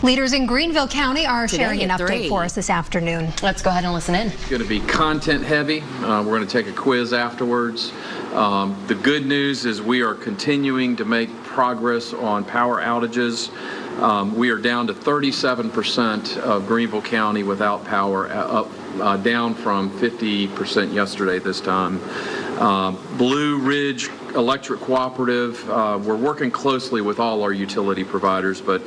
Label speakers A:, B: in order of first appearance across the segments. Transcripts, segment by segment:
A: Leaders in Greenville County are sharing an update for us this afternoon.
B: Let's go ahead and listen in.
C: It's going to be content heavy. We're going to take a quiz afterwards. The good news is we are continuing to make progress on power outages. We are down to 37% of Greenville County without power, down from 50% yesterday this time. Blue Ridge Electric Cooperative, we're working closely with all our utility providers, but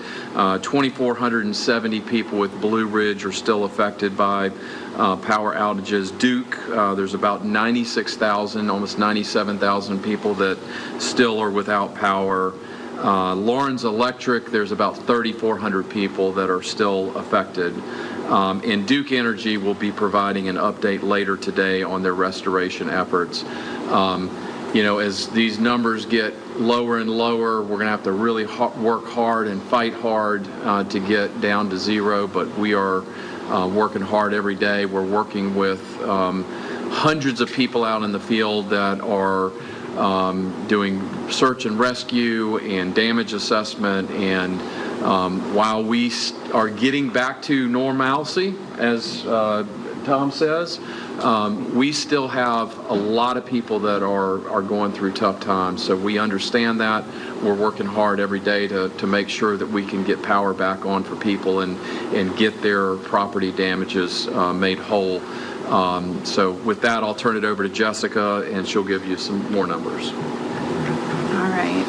C: 2,470 people with Blue Ridge are still affected by power outages. Duke, there's about 96,000, almost 97,000 people that still are without power. Lawrence Electric, there's about 3,400 people that are still affected. And Duke Energy will be providing an update later today on their restoration efforts. You know, as these numbers get lower and lower, we're going to have to really work hard and fight hard to get down to zero, but we are working hard every day. We're working with hundreds of people out in the field that are doing search and rescue and damage assessment, and while we are getting back to normalcy, as Tom says, we still have a lot of people that are going through tough times. So we understand that. We're working hard every day to make sure that we can get power back on for people and get their property damages made whole. So with that, I'll turn it over to Jessica, and she'll give you some more numbers.
D: All right.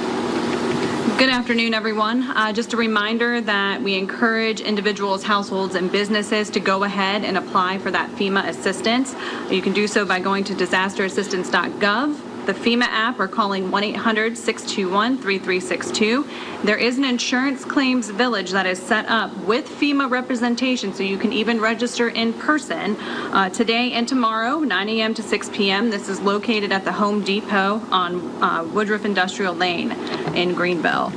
D: Good afternoon, everyone. Just a reminder that we encourage individuals, households, and businesses to go ahead and apply for that FEMA assistance. You can do so by going to disasterassistance.gov, the FEMA app, or calling 1-800-621-3362. There is an insurance claims village that is set up with FEMA representation, so you can even register in person today and tomorrow, 9 a.m. to 6 p.m. This is located at the Home Depot on Woodruff Industrial Lane in Greenville.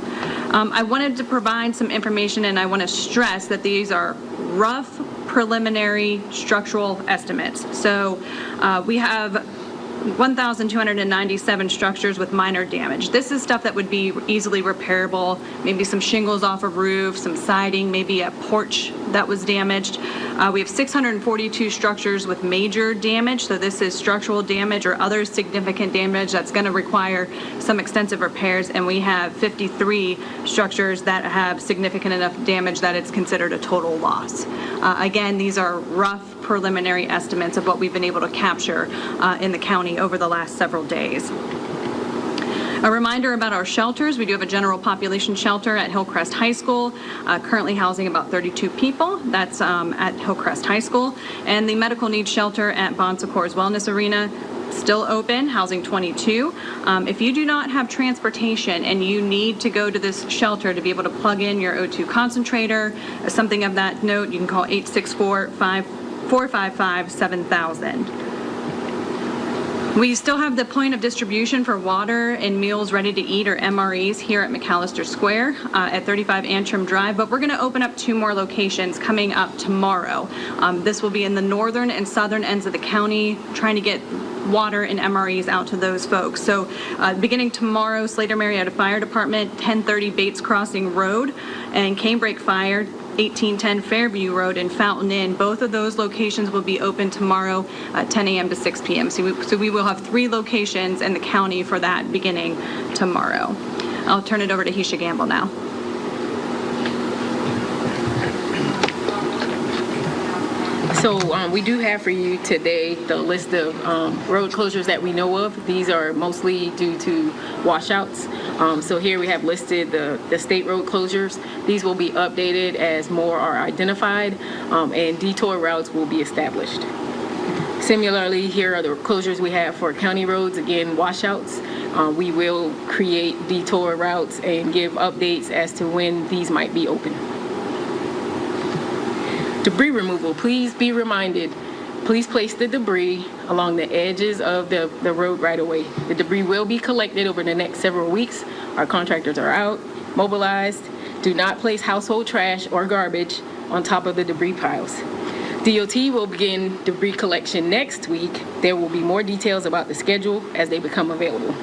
D: I wanted to provide some information, and I want to stress that these are rough preliminary structural estimates. So we have 1,297 structures with minor damage. This is stuff that would be easily repairable, maybe some shingles off a roof, some siding, maybe a porch that was damaged. We have 642 structures with major damage, so this is structural damage or other significant damage that's going to require some extensive repairs, and we have 53 structures that have significant enough damage that it's considered a total loss. Again, these are rough preliminary estimates of what we've been able to capture in the county over the last several days. A reminder about our shelters. We do have a general population shelter at Hillcrest High School, currently housing about 32 people. That's at Hillcrest High School. And the medical needs shelter at Bon Secours Wellness Arena, still open, housing 22. If you do not have transportation and you need to go to this shelter to be able to plug in your O2 concentrator, something of that note, you can call 864-455-7000. We still have the point of distribution for water and meals ready to eat, or MREs, here at McAllister Square at 35 Antrim Drive, but we're going to open up 2 more locations coming up tomorrow. This will be in the northern and southern ends of the county, trying to get water and MREs out to those folks. So beginning tomorrow, Slater Marietta Fire Department, 1030 Bates Crossing Road, and Canebrake Fire, 1810 Fairview Road in Fountain Inn. Both of those locations will be open tomorrow at 10 a.m. to 6 p.m. So we will have 3 locations in the county for that beginning tomorrow. I'll turn it over to Hisha Gamble now.
E: So we do have for you today the list of road closures that we know of. These are mostly due to washouts. So here we have listed the state road closures. These will be updated as more are identified, and detour routes will be established. Similarly, here are the closures we have for county roads. Again, washouts. We will create detour routes and give updates as to when these might be open. Debris removal, please be reminded, please place the debris along the edges of the road right away. The debris will be collected over the next several weeks. Our contractors are out, mobilized. Do not place household trash or garbage on top of the debris piles. DOT will begin debris collection next week. There will be more details about the schedule as they become available.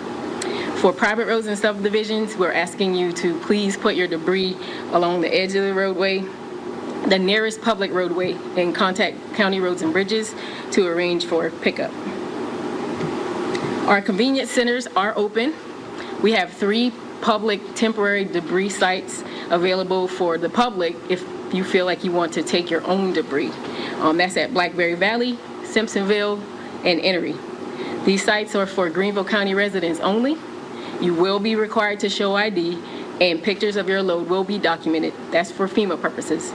E: For private roads and subdivisions, we're asking you to please put your debris along the edge of the roadway. the nearest public roadway and contact County Roads and Bridges to arrange for pickup. Our convenience centers are open. We have 3 public temporary debris sites available for the public if you feel like you want to take your own debris. That's at Blackberry Valley, Simpsonville, and Enery. These sites are for Greenville County residents only. You will be required to show ID, and pictures of your load will be documented. That's for FEMA purposes.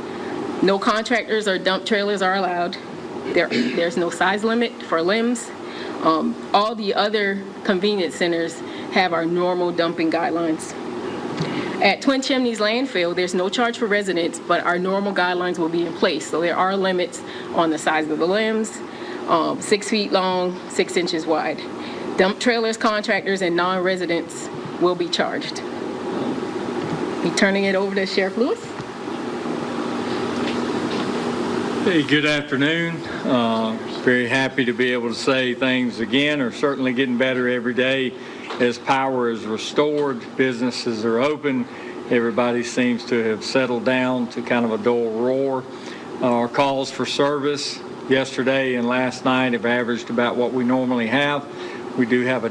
E: No contractors or dump trailers are allowed. There's no size limit for limbs. All the other convenience centers have our normal dumping guidelines. At Twin Chimneys Landfill, there's no charge for residents, but our normal guidelines will be in place. So there are limits on the size of the limbs, 6 feet long, 6 inches wide. Dump trailers, contractors, and non-residents will be charged. Be turning it over to Sheriff Lewis.
B: Hey, good afternoon. Very happy to be able to say things again are certainly getting better every day as power is restored, businesses are open, everybody seems to have settled down to kind of a dull roar. Our calls for service yesterday and last night have averaged about what we normally have. We do have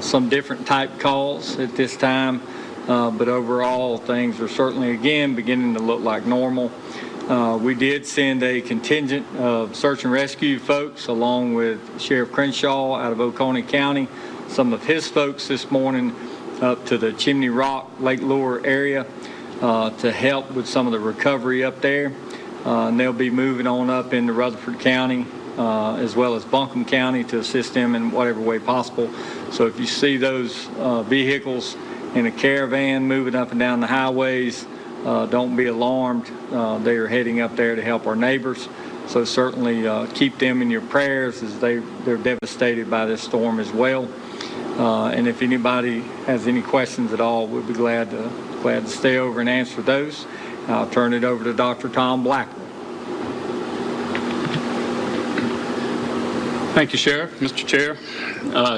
B: some different type calls at this time, but overall things are certainly again beginning to look like normal. We did send a contingent of search and rescue folks along with Sheriff Crenshaw out of Oconee County, some of his folks this morning up to the Chimney Rock, Lake Lure area to help with some of the recovery up there. And they'll be moving on up into Rutherford County as well as Buncombe County to assist them in whatever way possible. So if you see those vehicles in a caravan moving up and down the highways, don't be alarmed. They are heading up there to help our neighbors. So certainly keep them in your prayers as they're devastated by this storm as well. And if anybody has any questions at all, we'll be glad to stay over and answer those. I'll turn it over to Dr. Tom Blackwell.
F: Thank you, Sheriff. Mr. Chair,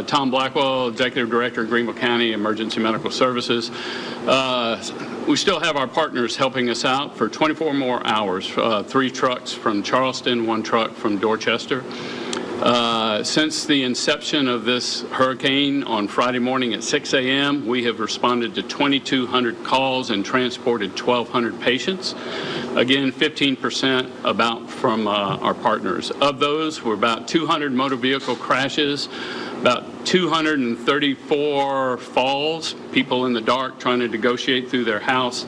F: Tom Blackwell, Executive Director of Greenville County Emergency Medical Services. We still have our partners helping us out for 24 more hours, 3 trucks from Charleston, 1 truck from Dorchester. Since the inception of this hurricane on Friday morning at 6 a.m., we have responded to 2,200 calls and transported 1,200 patients. Again, 15% about from our partners. Of those, we're about 200 motor vehicle crashes, about 234 falls, people in the dark trying to negotiate through their house.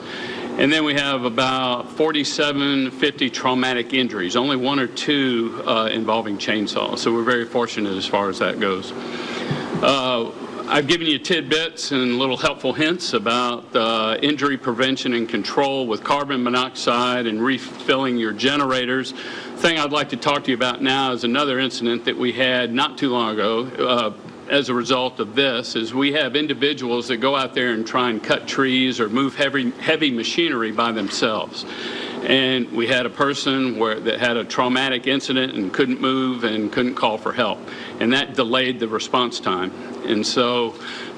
F: And then we have about 4750 traumatic injuries, only 1 or 2 involving chainsaws. So we're very fortunate as far as that goes. I've given you tidbits and little helpful hints about injury prevention and control with carbon monoxide and refilling your generators. The thing I'd like to talk to you about now is another incident that we had not too long ago. As a result of this is we have individuals that go out there and try and cut trees or move heavy machinery by themselves. And we had a person that had a traumatic incident and couldn't move and couldn't call for help. And that delayed the response time. And so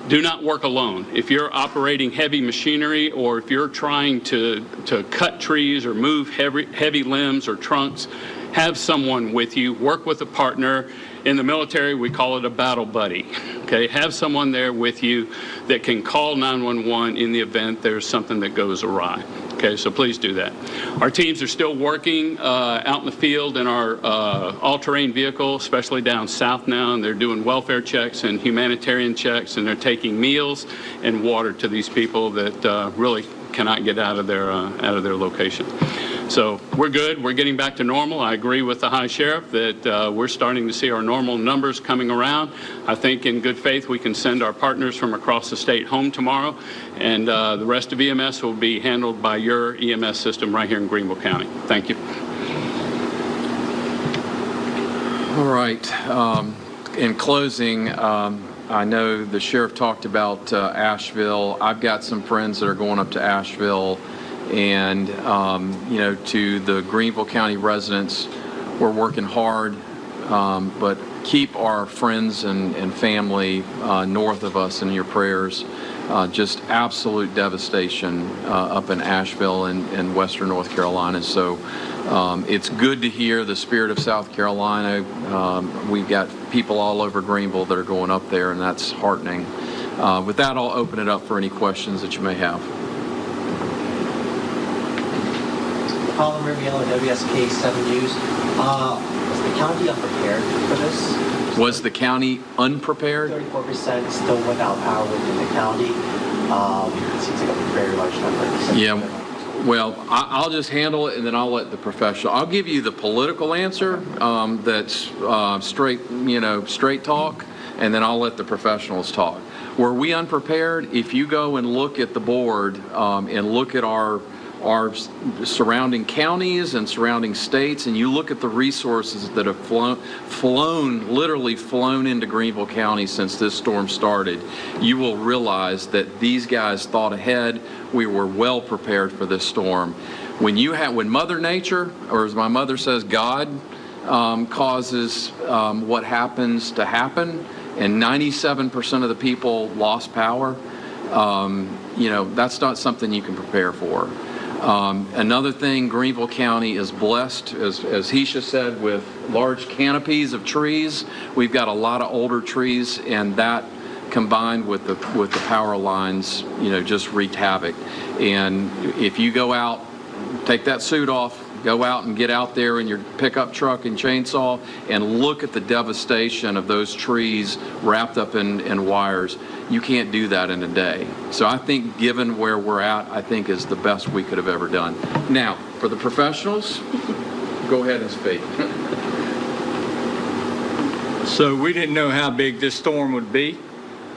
F: do not work alone. If you're operating heavy machinery or if you're trying to cut trees or move heavy limbs or trunks, have someone with you, work with a partner. In the military, we call it a battle buddy. Okay, have someone there with you that can call 911 in the event there's something that goes awry. Okay, so please do that. Our teams are still working out in the field in our all-terrain vehicle, especially down south now, and they're doing welfare checks and humanitarian checks, and they're taking meals and water to these people that really cannot get out of their location. So we're good. We're getting back to normal. I agree with the High Sheriff that we're starting to see our normal numbers coming around. I think in good faith we can send our partners from across the state home tomorrow, and the rest of EMS will be handled by your EMS system right here in Greenville County. Thank you.
C: All right. In closing, I know the Sheriff talked about Asheville. I've got some friends that are going up to Asheville. And, to the Greenville County residents, we're working hard, but keep our friends and family north of us in your prayers. Just absolute devastation up in Asheville and western North Carolina. So it's good to hear the spirit of South Carolina. We've got people all over Greenville that are going up there, and that's heartening. With that, I'll open it up for any questions that you may have.
G: Colin Rimiello, WSK 7 News. Was the county unprepared for this?
C: Was the county unprepared?
G: 34% still without power within the county. It seems like a very large number.
C: Yeah. Well, I'll just handle it, and then I'll let the professional. I'll give you the political answer that's straight talk, and then I'll let the professionals talk. Were we unprepared? If you go and look at the board and look at our surrounding counties and surrounding states, and you look at the resources that have literally flown into Greenville County since this storm started, you will realize that these guys thought ahead. We were well prepared for this storm. When Mother Nature, or as my mother says, God, causes what happens to happen, and 97% of the people lost power, that's not something you can prepare for. Another thing, Greenville County is blessed, as Heisha said, with large canopies of trees. We've got a lot of older trees, and that combined with the power lines, just wreaked havoc. And if you go out, take that suit off, go out and get out there in your pickup truck and chainsaw and look at the devastation of those trees wrapped up in wires. You can't do that in a day. So I think given where we're at, I think is the best we could have ever done. Now, for the professionals, go ahead and speak.
B: So we didn't know how big this storm would be.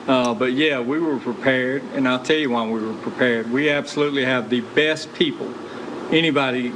B: But yeah, we were prepared, and I'll tell you why we were prepared. We absolutely have the best people anybody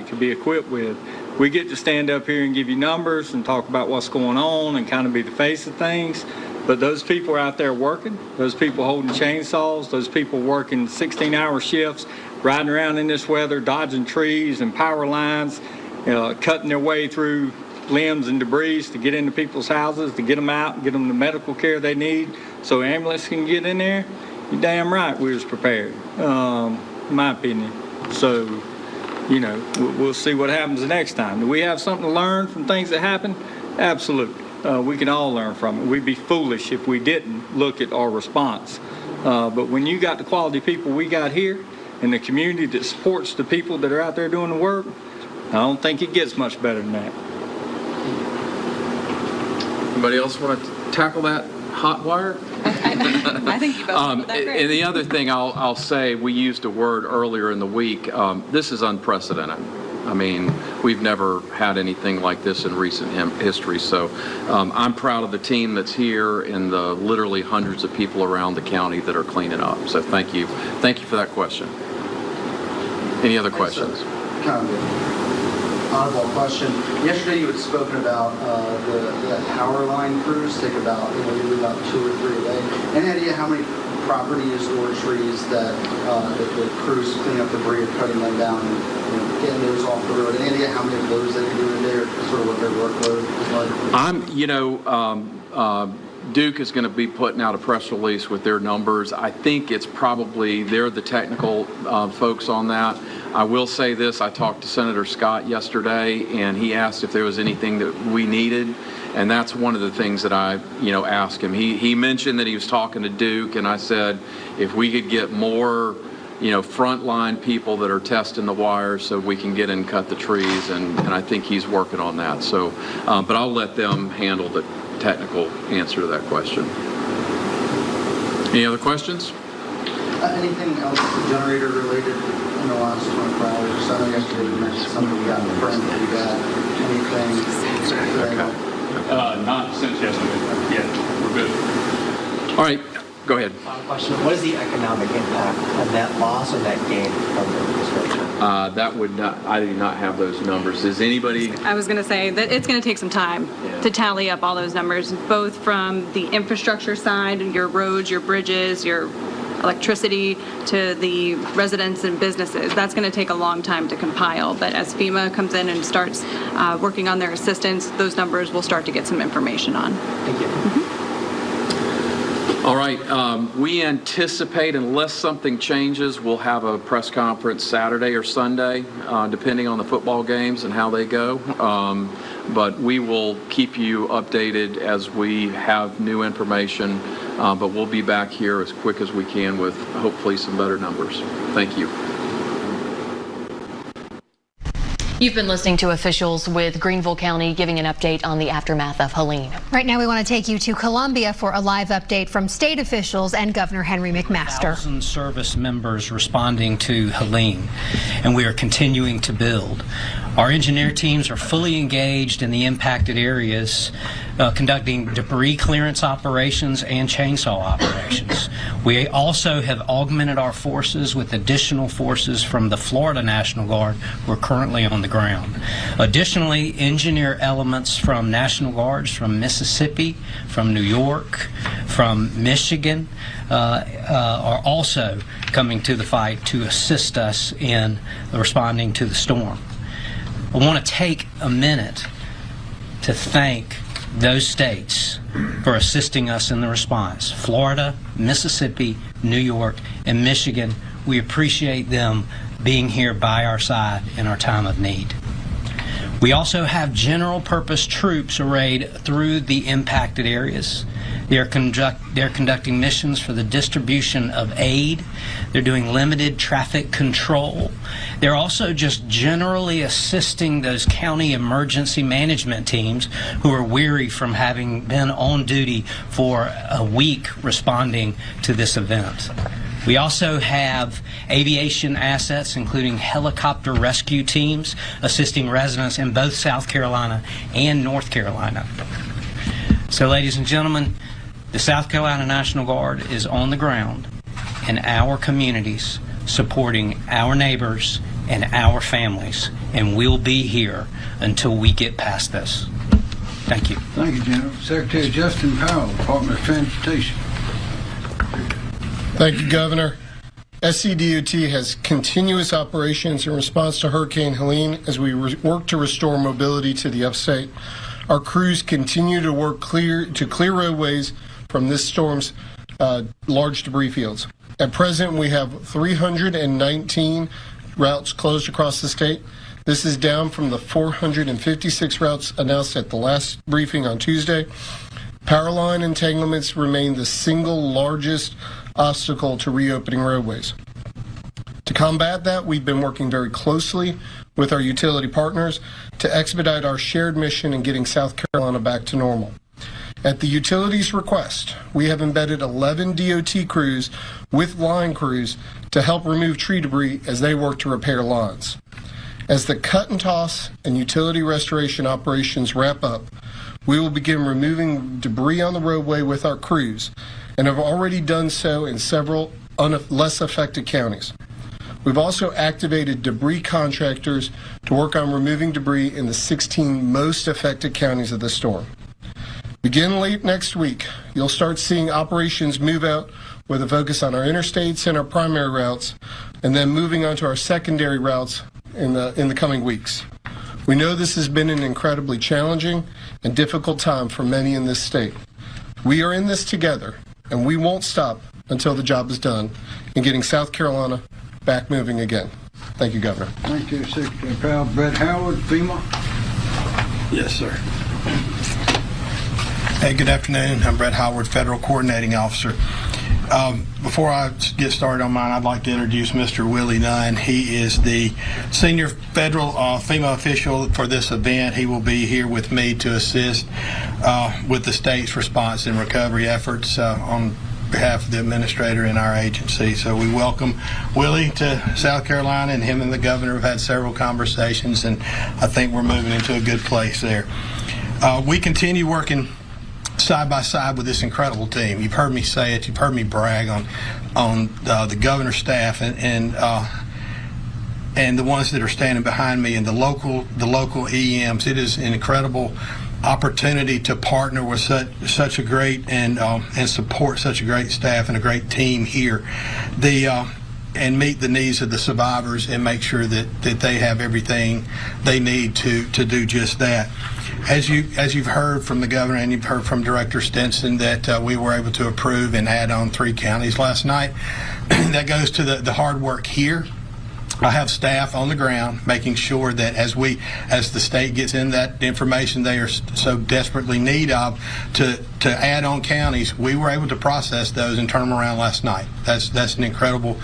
B: could be equipped with. We get to stand up here and give you numbers and talk about what's going on and kind of be the face of things. But those people are out there working, those people holding chainsaws, those people working 16-hour shifts, riding around in this weather, dodging trees and power lines, cutting their way through limbs and debris to get into people's houses, to get them out and get them the medical care they need so ambulance can get in there. You're damn right we was prepared, in my opinion. So, we'll see what happens the next time. Do we have something to learn from things that happen? Absolutely. We can all learn from it. We'd be foolish if we didn't look at our response. But when you got the quality people we got here and the community that supports the people that are out there doing the work, I don't think it gets much better than that.
C: Anybody else want to tackle that hot wire?
D: I think you both handled that great.
C: And the other thing I'll say, we used a word earlier in the week. This is unprecedented. I mean, we've never had anything like this in recent history. So I'm proud of the team that's here and the literally hundreds of people around the county that are cleaning up. So thank you. Thank you for that question. Any other questions?
H: Kind of an oddball question. Yesterday you had spoken about the power line crews take about, usually about 2 or 3 a day. Any idea how many properties or trees that the crews clean up debris or cutting them down and getting those off the road? Any idea how many of those they can do in a day, or sort of what their workload is like? Duke is going to be putting out a press release with their numbers. I think it's probably, they're the technical folks on that. I will say this, I talked to Senator Scott yesterday, and he asked if there was anything that we needed, and that's one of the things that I, asked him. He mentioned that he was talking to Duke, and I said, if we could get more, frontline people that are testing the wires so we can get in and cut the trees, and I think he's working on that. So, but I'll let them handle the technical answer to that question. Any other questions? Anything else generator related in the last 24 hours? I know yesterday you mentioned something we got in the print that we got. Anything?
C: Okay.
F: Not since yesterday. Yeah, we're good.
C: All right, go ahead.
G: Final question. What is the economic impact of net loss or net gain from the infrastructure?
C: I do not have those numbers. Is anybody?
D: I was going to say that it's going to take some time to tally up all those numbers, both from the infrastructure side, your roads, your bridges, your electricity to the residents and businesses. That's going to take a long time to compile, but as FEMA comes in and starts working on their assistance, those numbers we'll start to get some information on.
G: Thank you.
C: All right, we anticipate, unless something changes, we'll have a press conference Saturday or Sunday, depending on the football games and how they go. But we will keep you updated as we have new information, but we'll be back here as quick as we can with hopefully some better numbers. Thank you.
I: You've been listening to officials with Greenville County giving an update on the aftermath of Helene.
A: Right now we want to take you to Columbia for a live update from state officials and Governor Henry McMaster.
J: 1,000 service members responding to Helene, and we are continuing to build. Our engineer teams are fully engaged in the impacted areas, conducting debris clearance operations and chainsaw operations. We also have augmented our forces with additional forces from the Florida National Guard who are currently on the ground. Additionally, engineer elements from National Guards from Mississippi, from New York, from Michigan are also coming to the fight to assist us in responding to the storm. I want to take a minute to thank those states for assisting us in the response. Florida, Mississippi, New York, and Michigan, we appreciate them being here by our side in our time of need. We also have general purpose troops arrayed through the impacted areas. They're conducting missions for the distribution of aid. They're doing limited traffic control. They're also just generally assisting those county emergency management teams who are weary from having been on duty for a week responding to this event. We also have aviation assets, including helicopter rescue teams, assisting residents in both South Carolina and North Carolina. So, ladies and gentlemen, the South Carolina National Guard is on the ground in our communities, supporting our neighbors and our families, and we'll be here until we get past this. Thank you.
K: Thank you, General. Secretary Justin Powell, Department of Transportation.
L: Thank you, Governor. SCDOT has continuous operations in response to Hurricane Helene as we work to restore mobility to the upstate. Our crews continue to work to clear roadways from this storm's large debris fields. At present, we have 319 routes closed across the state. This is down from the 456 routes announced at the last briefing on Tuesday. Power line entanglements remain the single largest obstacle to reopening roadways. To combat that, we've been working very closely with our utility partners to expedite our shared mission in getting South Carolina back to normal. At the utilities' request, we have embedded 11 DOT crews with line crews to help remove tree debris as they work to repair lines. As the cut and toss and utility restoration operations wrap up, we will begin removing debris on the roadway with our crews and have already done so in several less affected counties. We've also activated debris contractors to work on removing debris in the 16 most affected counties of the storm. Begin late next week, you'll start seeing operations move out with a focus on our interstates and our primary routes, and then moving on to our secondary routes in the coming weeks. We know this has been an incredibly challenging and difficult time for many in this state. We are in this together, and we won't stop until the job is done in getting South Carolina back moving again. Thank you, Governor.
K: Thank you, Secretary Powell. Brett Howard, FEMA.
M: Yes, sir. Hey, good afternoon. I'm Brett Howard, Federal Coordinating Officer. Before I get started on mine, I'd like to introduce Mr. Willie Nunn. He is the senior federal FEMA official for this event. He will be here with me to assist with the state's response and recovery efforts on behalf of the administrator in our agency. So we welcome Willie to South Carolina, and him and the governor have had several conversations, and I think we're moving into a good place there. We continue working side by side with this incredible team. You've heard me say it. You've heard me brag on the governor's staff and the ones that are standing behind me and the local EMs. It is an incredible opportunity to partner with such a great and support such a great staff and a great team here. And meet the needs of the survivors and make sure that they have everything they need to do just that. As you've heard from the governor and you've heard from Director Stinson that we were able to approve and add on 3 counties last night. That goes to the hard work here. I have staff on the ground making sure that as the state gets in that information they are so desperately need of to add on counties, we were able to process those and turn them around last night. That's an incredible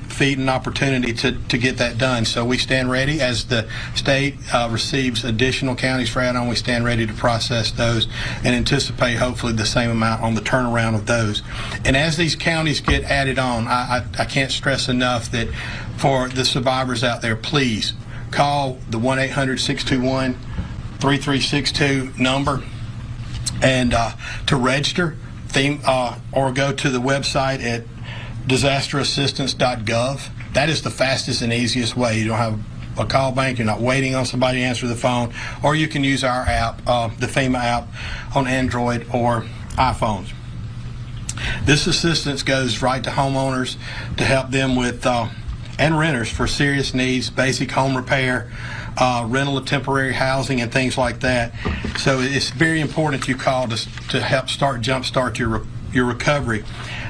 M: feat and opportunity to get that done. So we stand ready as the state receives additional counties for add-on. We stand ready to process those and anticipate hopefully the same amount on the turnaround of those. And as these counties get added on, I can't stress enough that for the survivors out there, please call the 1-800-621-3362 number and to register or go to the website at disasterassistance.gov. That is the fastest and easiest way. You don't have a call bank, you're not waiting on somebody to answer the phone, or you can use our app, the FEMA app on Android or iPhones. This assistance goes right to homeowners to help them with, and renters for serious needs, basic home repair, rental of temporary housing and things like that. So it's very important you call to help jumpstart your recovery.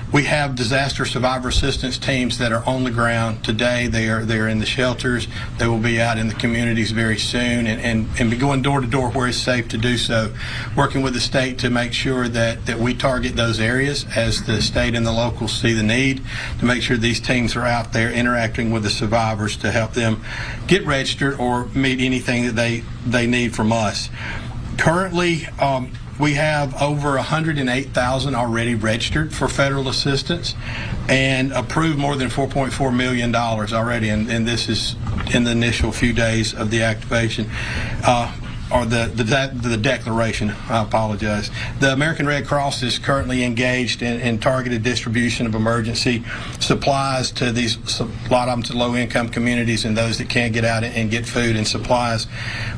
M: We have disaster survivor assistance teams that are on the ground today. They're in the shelters. They will be out in the communities very soon and be going door to door where it's safe to do so, working with the state to make sure that we target those areas as the state and the locals see the need, to make sure these teams are out there interacting with the survivors to help them get registered or meet anything that they need from us. Currently, we have over 108,000 already registered for federal assistance and approved more than $4.4 million already, and this is in the initial few days of the activation. Or the declaration, I apologize. The American Red Cross is currently engaged in targeted distribution of emergency supplies to a lot of them to low-income communities and those that can't get out and get food and supplies.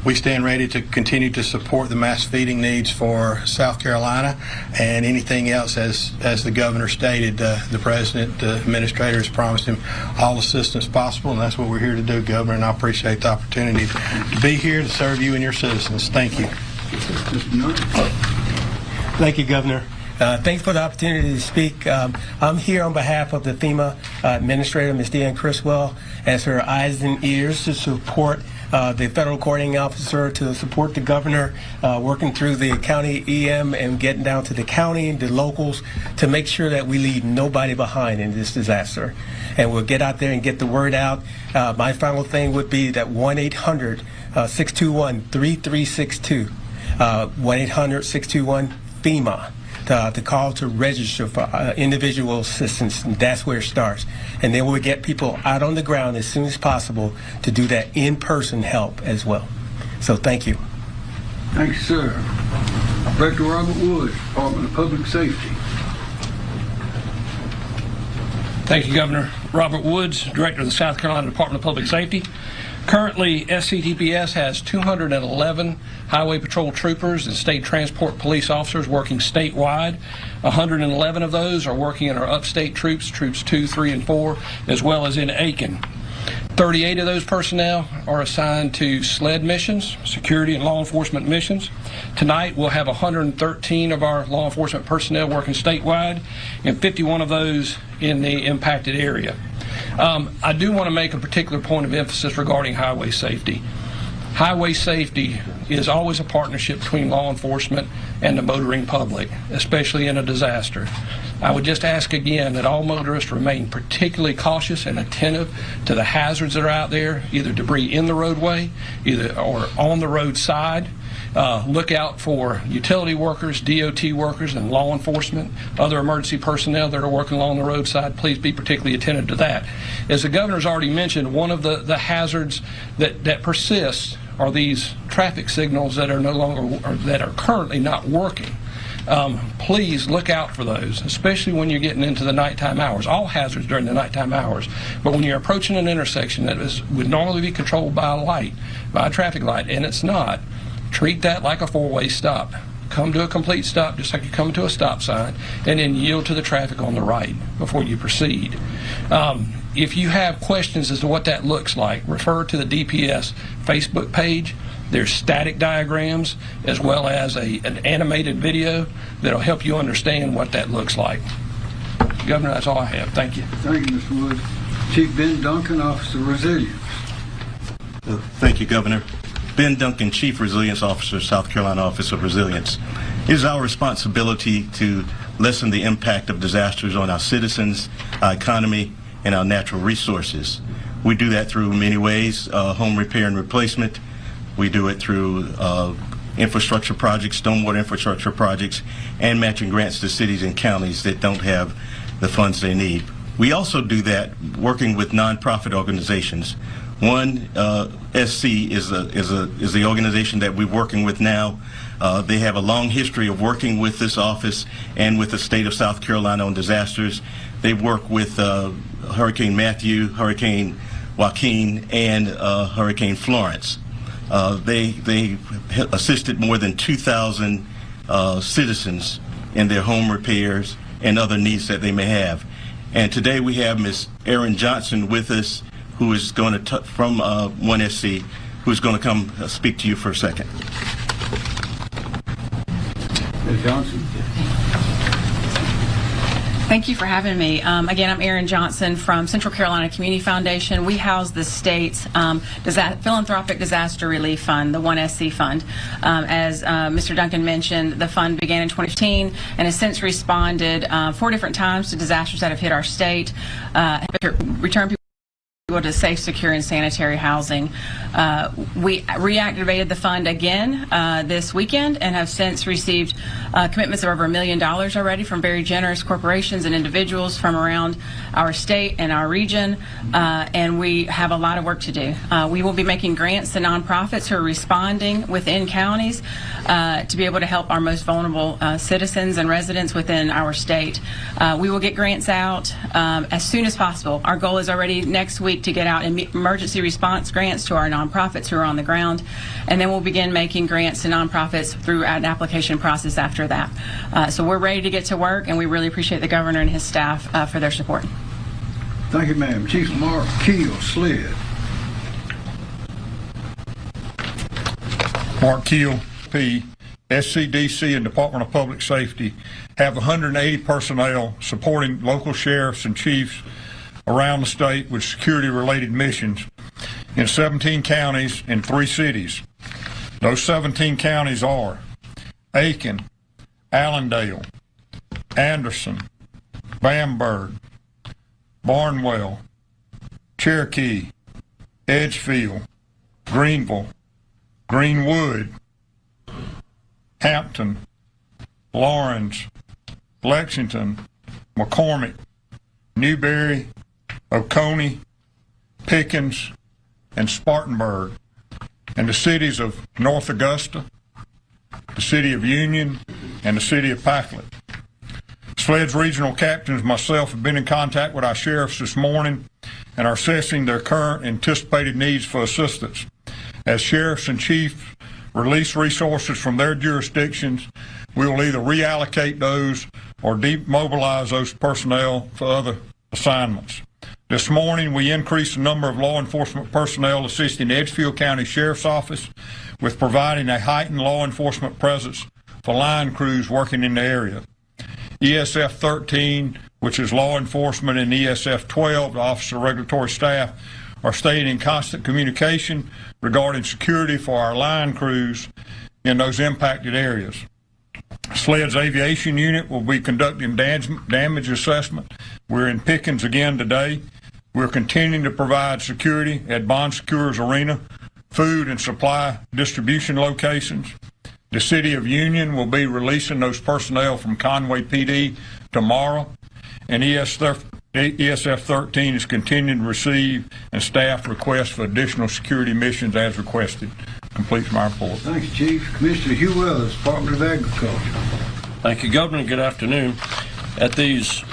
M: We stand ready to continue to support the mass feeding needs for South Carolina and anything else as the governor stated. The president, the administrator has promised him all assistance possible, and that's what we're here to do, Governor, and I appreciate the opportunity to be here to serve you and your citizens. Thank you.
N: Thank you, Governor. Thanks for the opportunity to speak. I'm here on behalf of the FEMA Administrator, Ms. Deanne Criswell, as her eyes and ears to support the federal coordinating officer, to support the governor, working through the county EM and getting down to the county, the locals, to make sure that we leave nobody behind in this disaster. And we'll get out there and get the word out. My final thing would be that 1-800-621-3362, 1-800-621-FEMA. To call to register for individual assistance, and that's where it starts. And then we'll get people out on the ground as soon as possible to do that in-person help as well. So thank you.
K: Thank you, sir. Director Robert Woods, Department of Public Safety.
O: Thank you, Governor. Robert Woods, Director of the South Carolina Department of Public Safety. Currently, SCDPS has 211 Highway Patrol troopers and state transport police officers working statewide. 111 of those are working in our upstate troops 2, 3, and 4, as well as in Aiken. 38 of those personnel are assigned to SLED missions, security and law enforcement missions. Tonight, we'll have 113 of our law enforcement personnel working statewide and 51 of those in the impacted area. I do want to make a particular point of emphasis regarding highway safety. Highway safety is always a partnership between law enforcement and the motoring public, especially in a disaster. I would just ask again that all motorists remain particularly cautious and attentive to the hazards that are out there, either debris in the roadway, or on the roadside. Look out for utility workers, DOT workers, and law enforcement, other emergency personnel that are working along the roadside. Please be particularly attentive to that. As the governor's already mentioned, one of the hazards that persists are these traffic signals that are that are currently not working. Please look out for those, especially when you're getting into the nighttime hours. All hazards during the nighttime hours, but when you're approaching an intersection that would normally be controlled by a traffic light, and it's not, treat that like a four-way stop. Come to a complete stop just like you come to a stop sign, and then yield to the traffic on the right before you proceed. If you have questions as to what that looks like, refer to the DPS Facebook page. There's static diagrams as well as an animated video that'll help you understand what that looks like. Governor, that's all I have. Thank you.
K: Thank you, Mr. Woods. Chief Ben Duncan, Officer of Resilience.
P: Thank you, Governor. Ben Duncan, Chief Resilience Officer, South Carolina Office of Resilience. It is our responsibility to lessen the impact of disasters on our citizens, our economy, and our natural resources. We do that through many ways, home repair and replacement. We do it through infrastructure projects, stormwater infrastructure projects, and matching grants to cities and counties that don't have the funds they need. We also do that working with nonprofit organizations. One, SC is the organization that we're working with now. They have a long history of working with this office and with the state of South Carolina on disasters. They work with Hurricane Matthew, Hurricane Joaquin, and Hurricane Florence. They assisted more than 2,000 citizens in their home repairs and other needs that they may have. And today we have Ms. Erin Johnson with us, who is going to, from 1SC, who's going to come speak to you for a second.
K: Ms. Johnson.
Q: Thank you for having me. Again, I'm Erin Johnson from Central Carolina Community Foundation. We house the state's philanthropic disaster relief fund, the 1SC fund. As Mr. Duncan mentioned, the fund began in 2015 and has since responded 4 different times to disasters that have hit our state, returned people to safe, secure, and sanitary housing. We reactivated the fund again this weekend and have since received commitments of over $1 million already from very generous corporations and individuals from around our state and our region, and we have a lot of work to do. We will be making grants to nonprofits who are responding within counties to be able to help our most vulnerable citizens and residents within our state. We will get grants out as soon as possible. Our goal is already next week to get out emergency response grants to our nonprofits who are on the ground, and then we'll begin making grants to nonprofits through an application process after that. So we're ready to get to work, and we really appreciate the governor and his staff for their support.
K: Thank you, ma'am. Chief Mark Keel, SLED.
R: Mark Keel, P. SCDC and Department of Public Safety have 180 personnel supporting local sheriffs and chiefs around the state with security-related missions in 17 counties and 3 cities. Those 17 counties are Aiken, Allendale, Anderson, Bamberg, Barnwell, Cherokee, Edgefield, Greenville, Greenwood, Hampton, Lawrence, Lexington, McCormick, Newberry, Oconee, Pickens, and Spartanburg, and the cities of North Augusta, the city of Union, and the city of Packlet. SLED's regional captains and myself have been in contact with our sheriffs this morning and are assessing their current anticipated needs for assistance. As sheriffs and chiefs release resources from their jurisdictions, we will either reallocate those or demobilize those personnel for other assignments. This morning, we increased the number of law enforcement personnel assisting Edgefield County Sheriff's Office with providing a heightened law enforcement presence for line crews working in the area. ESF 13, which is law enforcement, and ESF 12, the Office of Regulatory Staff, are staying in constant communication regarding security for our line crews in those impacted areas. SLED's aviation unit will be conducting damage assessment. We're in Pickens again today. We're continuing to provide security at Bon Secours Arena, food and supply distribution locations. The City of Union will be releasing those personnel from Conway PD tomorrow, and ESF 13 is continuing to receive and staff requests for additional security missions as requested. Completes my report.
K: Thanks, Chief. Commissioner Hugh Wells, Department of Agriculture.
S: Thank you, Governor. Good afternoon. At these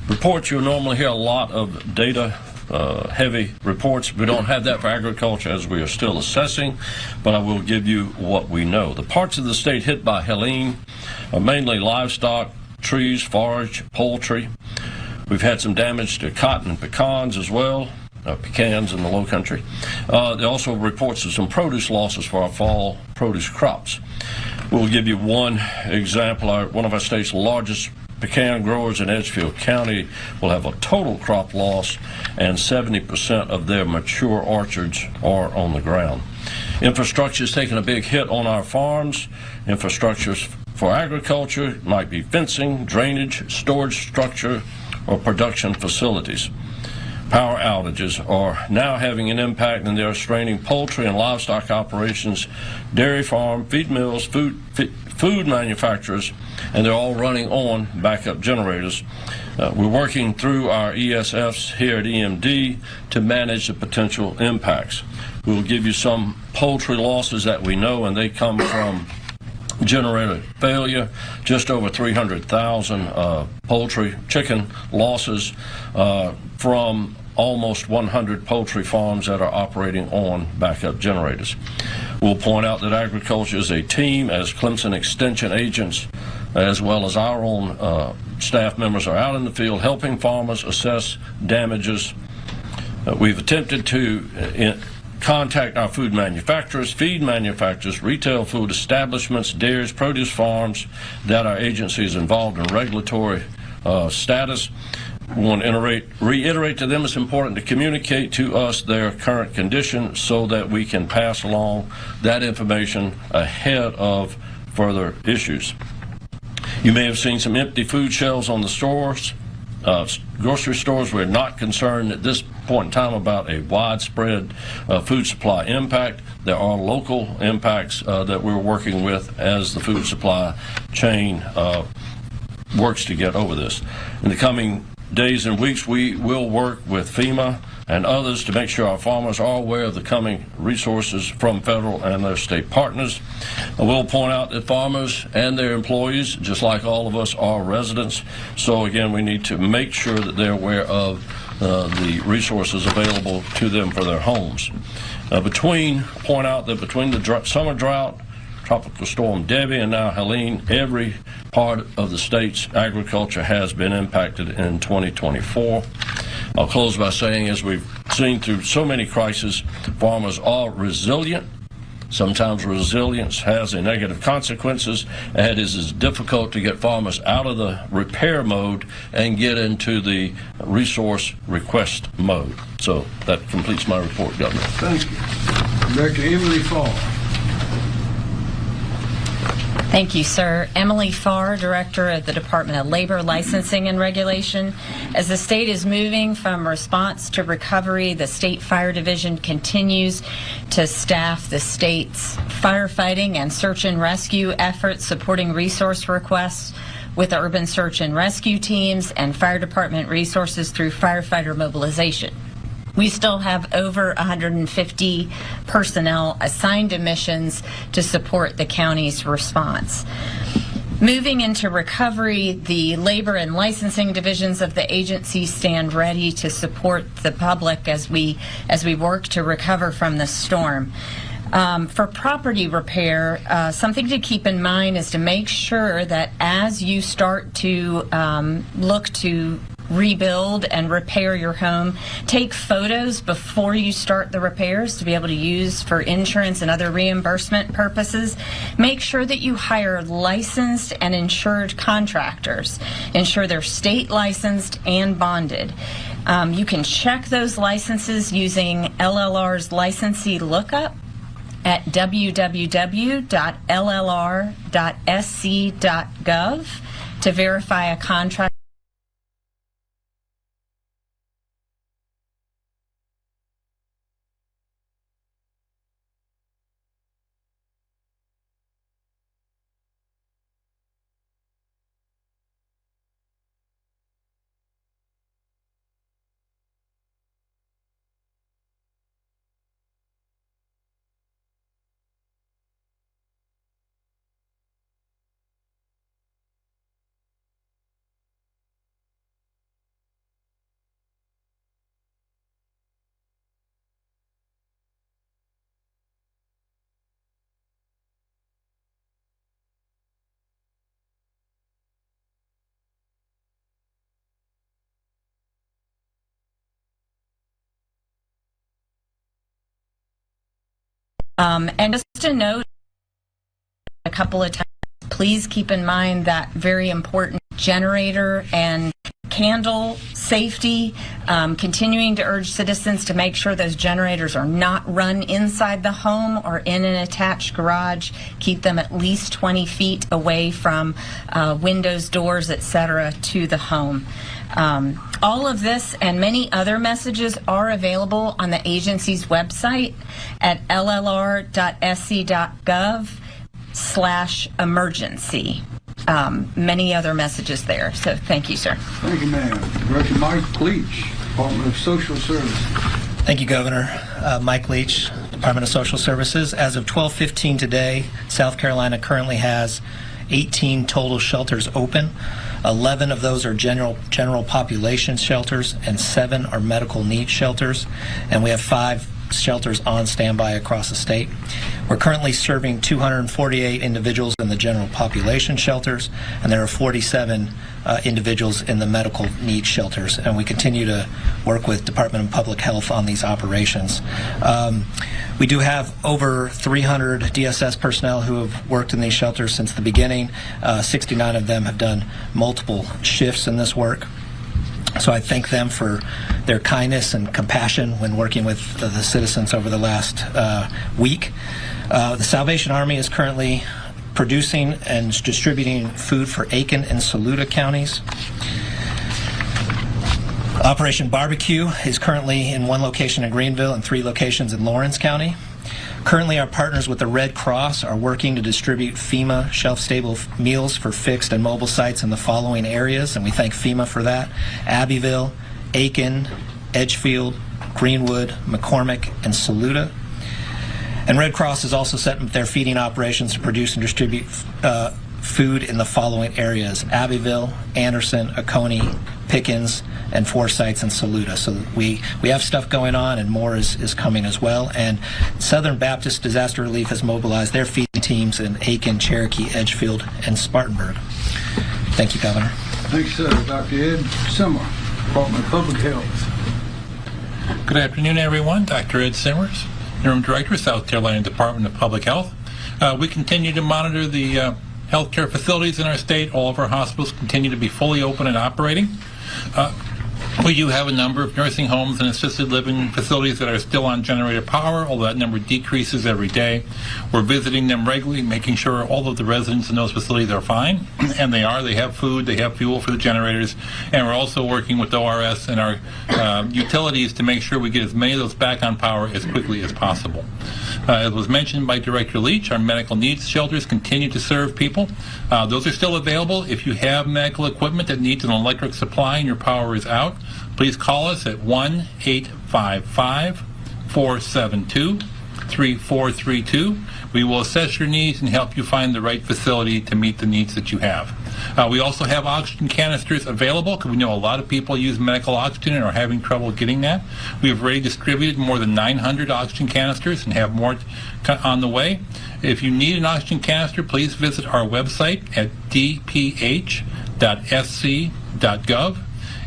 S: reports, you'll normally hear a lot of data heavy reports. We don't have that for agriculture as we are still assessing, but I will give you what we know. The parts of the state hit by Helene are mainly livestock, trees, forage, poultry. We've had some damage to cotton and pecans as well, pecans in the low country. There also reports of some produce losses for our fall produce crops. We'll give you one example. One of our state's largest pecan growers in Edgefield County will have a total crop loss, and 70% of their mature orchards are on the ground. Infrastructure is taking a big hit on our farms. Infrastructure for agriculture might be fencing, drainage, storage structure, or production facilities. Power outages are now having an impact, and they are straining poultry and livestock operations, dairy farm, feed mills, food manufacturers, and they're all running on backup generators. We're working through our ESFs here at EMD to manage the potential impacts. We'll give you some poultry losses that we know, and they come from generator failure, just over 300,000 poultry, chicken losses from almost 100 poultry farms that are operating on backup generators. We'll point out that agriculture is a team, as Clemson Extension agents as well as our own staff members are out in the field helping farmers assess damages. We've attempted to contact our food manufacturers, feed manufacturers, retail food establishments, dairies, produce farms that our agency is involved in regulatory status. We want to reiterate to them it's important to communicate to us their current condition so that we can pass along that information ahead of further issues. You may have seen some empty food shelves on the stores. Grocery stores. We're not concerned at this point in time about a widespread food supply impact. There are local impacts that we're working with as the food supply chain works to get over this. In the coming days and weeks, we will work with FEMA and others to make sure our farmers are aware of the coming resources from federal and their state partners. I will point out that farmers and their employees, just like all of us, are residents. So again, we need to make sure that they're aware of the resources available to them for their homes. Point out that between the summer drought, Tropical Storm Debbie, and now Helene, every part of the state's agriculture has been impacted in 2024. I'll close by saying, as we've seen through so many crises, farmers are resilient. Sometimes resilience has a negative consequences, and it is difficult to get farmers out of the repair mode and get into the resource request mode. So that completes my report, Governor.
K: Thank you. Director Emily Farr.
Q: Thank you, sir. Emily Farr, Director of the Department of Labor, Licensing and Regulation. As the state is moving from response to recovery, the State Fire Division continues to staff the state's firefighting and search and rescue efforts, supporting resource requests with urban search and rescue teams and fire department resources through firefighter mobilization. We still have over 150 personnel assigned to missions to support the county's response. Moving into recovery, the labor and licensing divisions of the agency stand ready to support the public as we work to recover from the storm. For property repair, something to keep in mind is to make sure that as you start to look to rebuild and repair your home, take photos before you start the repairs to be able to use for insurance and other reimbursement purposes. Make sure that you hire licensed and insured contractors. Ensure they're state licensed and bonded. You can check those licenses using LLR's licensee lookup at www.llr.sc.gov to verify a contract. And just a note, a couple of times, please keep in mind that very important generator and candle safety, continuing to urge citizens to make sure those generators are not run inside the home or in an attached garage. Keep them at least 20 feet away from windows, doors, etc. to the home. All of this and many other messages are available on the agency's website at llr.sc.gov/emergency. Many other messages there. So thank you, sir.
K: Thank you, ma'am. Director Mike Leach, Department of Social Services.
J: Thank you, Governor. Mike Leach, Department of Social Services. As of 12:15 today, South Carolina currently has 18 total shelters open. 11 of those are general population shelters, and 7 are medical needs shelters. And we have 5 shelters on standby across the state. We're currently serving 248 individuals in the general population shelters, and there are 47 individuals in the medical needs shelters, and we continue to work with Department of Public Health on these operations. We do have over 300 DSS personnel who have worked in these shelters since the beginning. 69 of them have done multiple shifts in this work. So I thank them for their kindness and compassion when working with the citizens over the last week. The Salvation Army is currently producing and distributing food for Aiken and Saluda counties. Operation Barbecue is currently in 1 location in Greenville and 3 locations in Lawrence County. Currently, our partners with the Red Cross are working to distribute FEMA shelf-stable meals for fixed and mobile sites in the following areas, and we thank FEMA for that: Abbeville, Aiken, Edgefield, Greenwood, McCormick, and Saluda. And Red Cross is also setting up their feeding operations to produce and distribute food in the following areas: Abbeville, Anderson, Oconee, Pickens, and 4 sites in Saluda. So we have stuff going on, and more is coming as well. And Southern Baptist Disaster Relief has mobilized their feeding teams in Aiken, Cherokee, Edgefield, and Spartanburg. Thank you, Governor.
K: Thanks, Dr. Ed Simmer, Department of Public Health.
T: Good afternoon, everyone. Dr. Ed Simmers, Interim Director, South Carolina Department of Public Health. We continue to monitor the healthcare facilities in our state. All of our hospitals continue to be fully open and operating. We do have a number of nursing homes and assisted living facilities that are still on generator power, although that number decreases every day. We're visiting them regularly, making sure all of the residents in those facilities are fine, and they are. They have food, they have fuel for the generators, and we're also working with ORS and our utilities to make sure we get as many of those back on power as quickly as possible. As was mentioned by Director Leach, our medical needs shelters continue to serve people. Those are still available. If you have medical equipment that needs an electric supply and your power is out, please call us at 1-855-472-3432. We will assess your needs and help you find the right facility to meet the needs that you have. We also have oxygen canisters available because we know a lot of people use medical oxygen and are having trouble getting that. We have already distributed more than 900 oxygen canisters and have more on the way. If you need an oxygen canister, please visit our website at dph.sc.gov.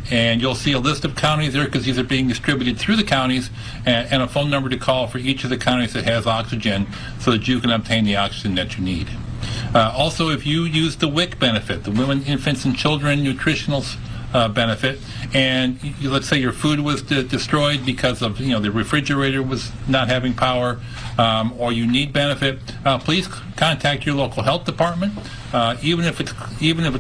T: And you'll see a list of counties there because these are being distributed through the counties, and a phone number to call for each of the counties that has oxygen so that you can obtain the oxygen that you need. Also, if you use the WIC benefit, the Women, Infants, and Children Nutritional benefit, and let's say your food was destroyed because of the refrigerator was not having power, or you need benefit, please contact your local health department. Even if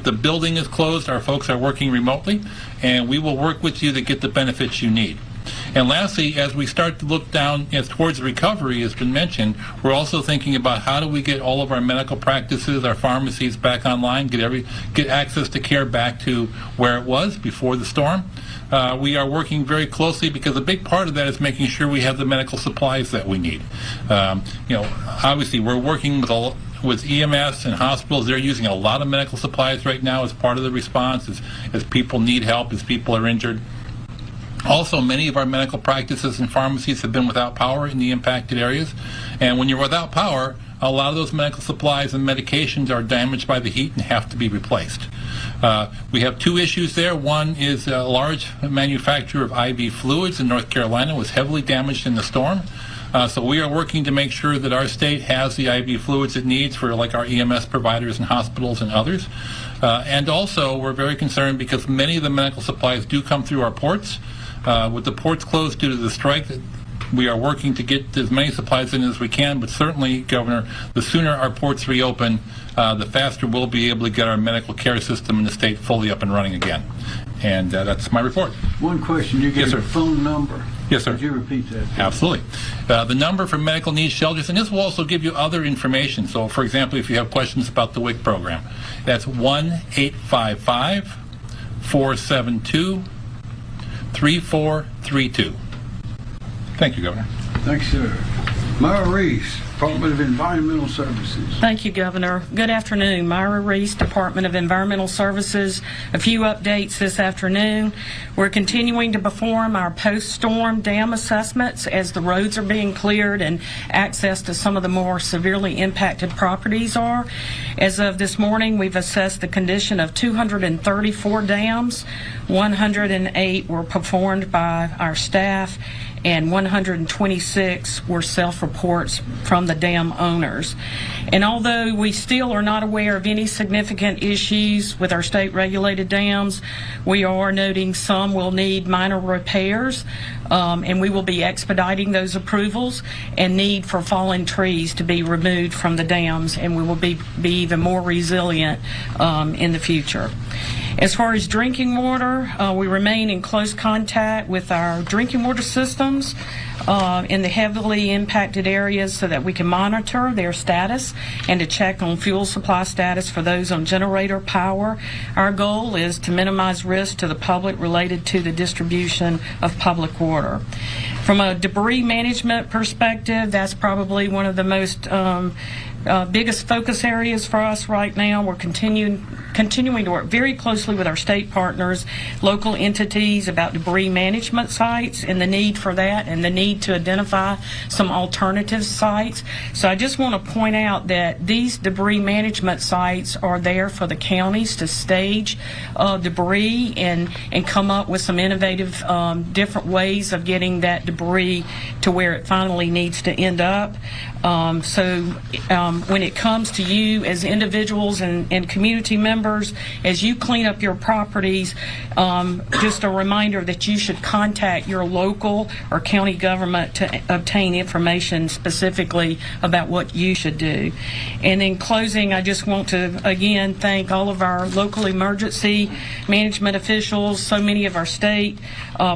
T: the building is closed, our folks are working remotely, and we will work with you to get the benefits you need. And lastly, as we start to look down towards recovery, as been mentioned, we're also thinking about how do we get all of our medical practices, our pharmacies back online, get access to care back to where it was before the storm. We are working very closely because a big part of that is making sure we have the medical supplies that we need. Obviously, we're working with EMS and hospitals. They're using a lot of medical supplies right now as part of the response, as people need help, as people are injured. Also, many of our medical practices and pharmacies have been without power in the impacted areas. And when you're without power, a lot of those medical supplies and medications are damaged by the heat and have to be replaced. We have 2 issues there. One is a large manufacturer of IV fluids in North Carolina was heavily damaged in the storm. So we are working to make sure that our state has the IV fluids it needs for like our EMS providers and hospitals and others. And also, we're very concerned because many of the medical supplies do come through our ports. With the ports closed due to the strike, we are working to get as many supplies in as we can, but certainly, Governor, the sooner our ports reopen, the faster we'll be able to get our medical care system in the state fully up and running again. And that's my report.
K: One question, you gave
T: Yes, sir.
K: a phone number.
T: Yes, sir.
K: Could you repeat that?
T: Absolutely. The number for medical needs shelters, and this will also give you other information. So, for example, if you have questions about the WIC program, that's 1-855-472-3432. Thank you, Governor.
K: Thanks, sir. Myra Reese, Department of Environmental Services.
U: Thank you, Governor. Good afternoon. Myra Reese, Department of Environmental Services. A few updates this afternoon. We're continuing to perform our post-storm dam assessments as the roads are being cleared and access to some of the more severely impacted properties are. As of this morning, we've assessed the condition of 234 dams. 108 were performed by our staff, and 126 were self-reports from the dam owners. And although we still are not aware of any significant issues with our state-regulated dams, we are noting some will need minor repairs, and we will be expediting those approvals and need for fallen trees to be removed from the dams, and we will be even more resilient in the future. As far as drinking water, we remain in close contact with our drinking water systems in the heavily impacted areas so that we can monitor their status and to check on fuel supply status for those on generator power. Our goal is to minimize risk to the public related to the distribution of public water. From a debris management perspective, that's probably one of the most biggest focus areas for us right now. We're continuing to work very closely with our state partners, local entities about debris management sites and the need for that and the need to identify some alternative sites. So I just want to point out that these debris management sites are there for the counties to stage debris and come up with some innovative different ways of getting that debris to where it finally needs to end up. When it comes to you as individuals and community members, as you clean up your properties, just a reminder that you should contact your local or county government to obtain information specifically about what you should do. And in closing, I just want to again thank all of our local emergency management officials, so many of our state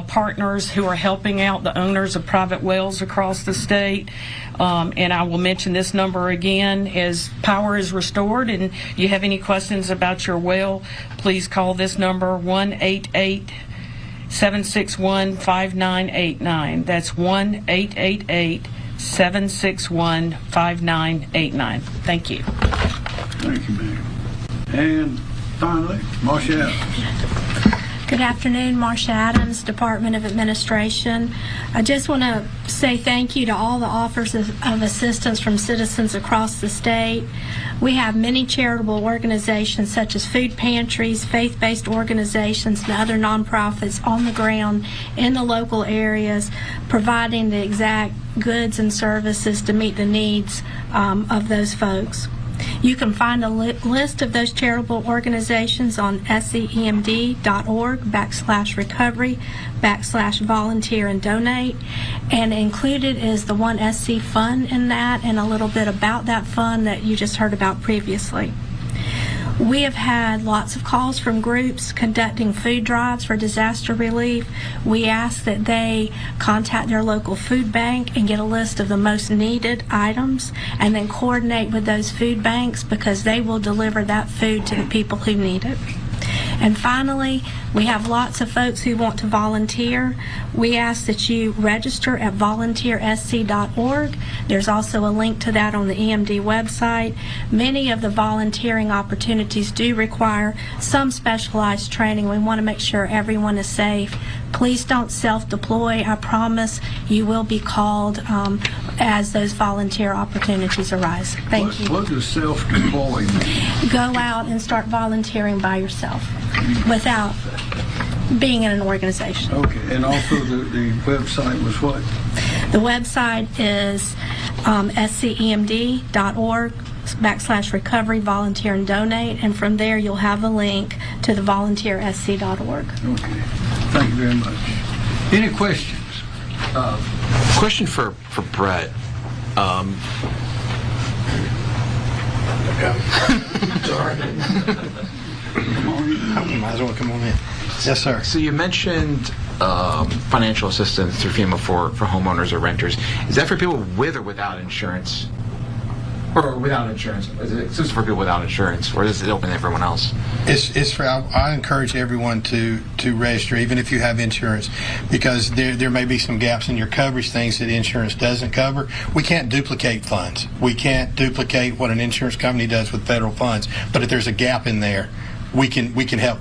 U: partners who are helping out the owners of private wells across the state. And I will mention this number again as power is restored and you have any questions about your well, please call this number 1-888-761-5989. That's 1-888-761-5989. Thank you.
K: Thank you, ma'am. And finally, Marcia Adams.
V: Good afternoon, Marcia Adams, Department of Administration. I just want to say thank you to all the offers of assistance from citizens across the state. We have many charitable organizations such as food pantries, faith-based organizations, and other nonprofits on the ground in the local areas providing the exact goods and services to meet the needs of those folks. You can find a list of those charitable organizations on semd.org/recovery/volunteer and donate. And included is the 1SC fund in that and a little bit about that fund that you just heard about previously. We have had lots of calls from groups conducting food drives for disaster relief. We ask that they contact their local food bank and get a list of the most needed items and then coordinate with those food banks because they will deliver that food to the people who need it. And finally, we have lots of folks who want to volunteer. We ask that you register at volunteersc.org. There's also a link to that on the EMD website. Many of the volunteering opportunities do require some specialized training. We want to make sure everyone is safe. Please don't self-deploy. I promise you will be called as those volunteer opportunities arise. Thank you.
K: What does self-deploy mean?
V: Go out and start volunteering by yourself without being in an organization.
K: Okay, and also the website was what?
V: The website is scemd.org/recovery, volunteer and donate, and from there you'll have a link to the volunteersc.org.
K: Okay. Thank you very much. Any questions?
B: Question for Brett.
M: Sorry. Might as well come on in. Yes, sir.
B: So you mentioned financial assistance through FEMA for homeowners or renters. Is that for people with or without insurance? Or without insurance? Is it just for people without insurance, or is it open to everyone else?
M: It's for. I encourage everyone to register, even if you have insurance, because there may be some gaps in your coverage, things that insurance doesn't cover. We can't duplicate funds. We can't duplicate what an insurance company does with federal funds. But if there's a gap in there, we can help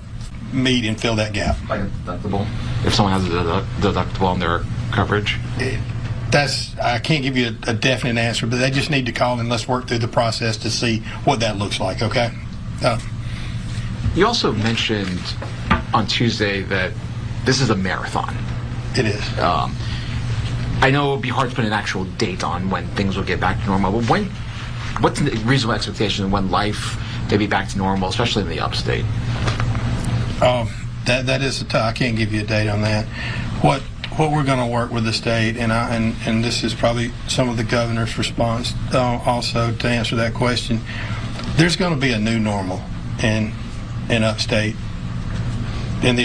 M: meet and fill that gap.
B: Like a deductible? If someone has a deductible on their coverage?
M: I can't give you a definite answer, but they just need to call and let's work through the process to see what that looks like, okay?
B: You also mentioned on Tuesday that this is a marathon.
M: It is.
B: I know it would be hard to put an actual date on when things will get back to normal, but what's the reasonable expectation when life may be back to normal, especially in the upstate?
M: That is I can't give you a date on that. What we're going to work with the state, and this is probably some of the governor's response also to answer that question. There's going to be a new normal in the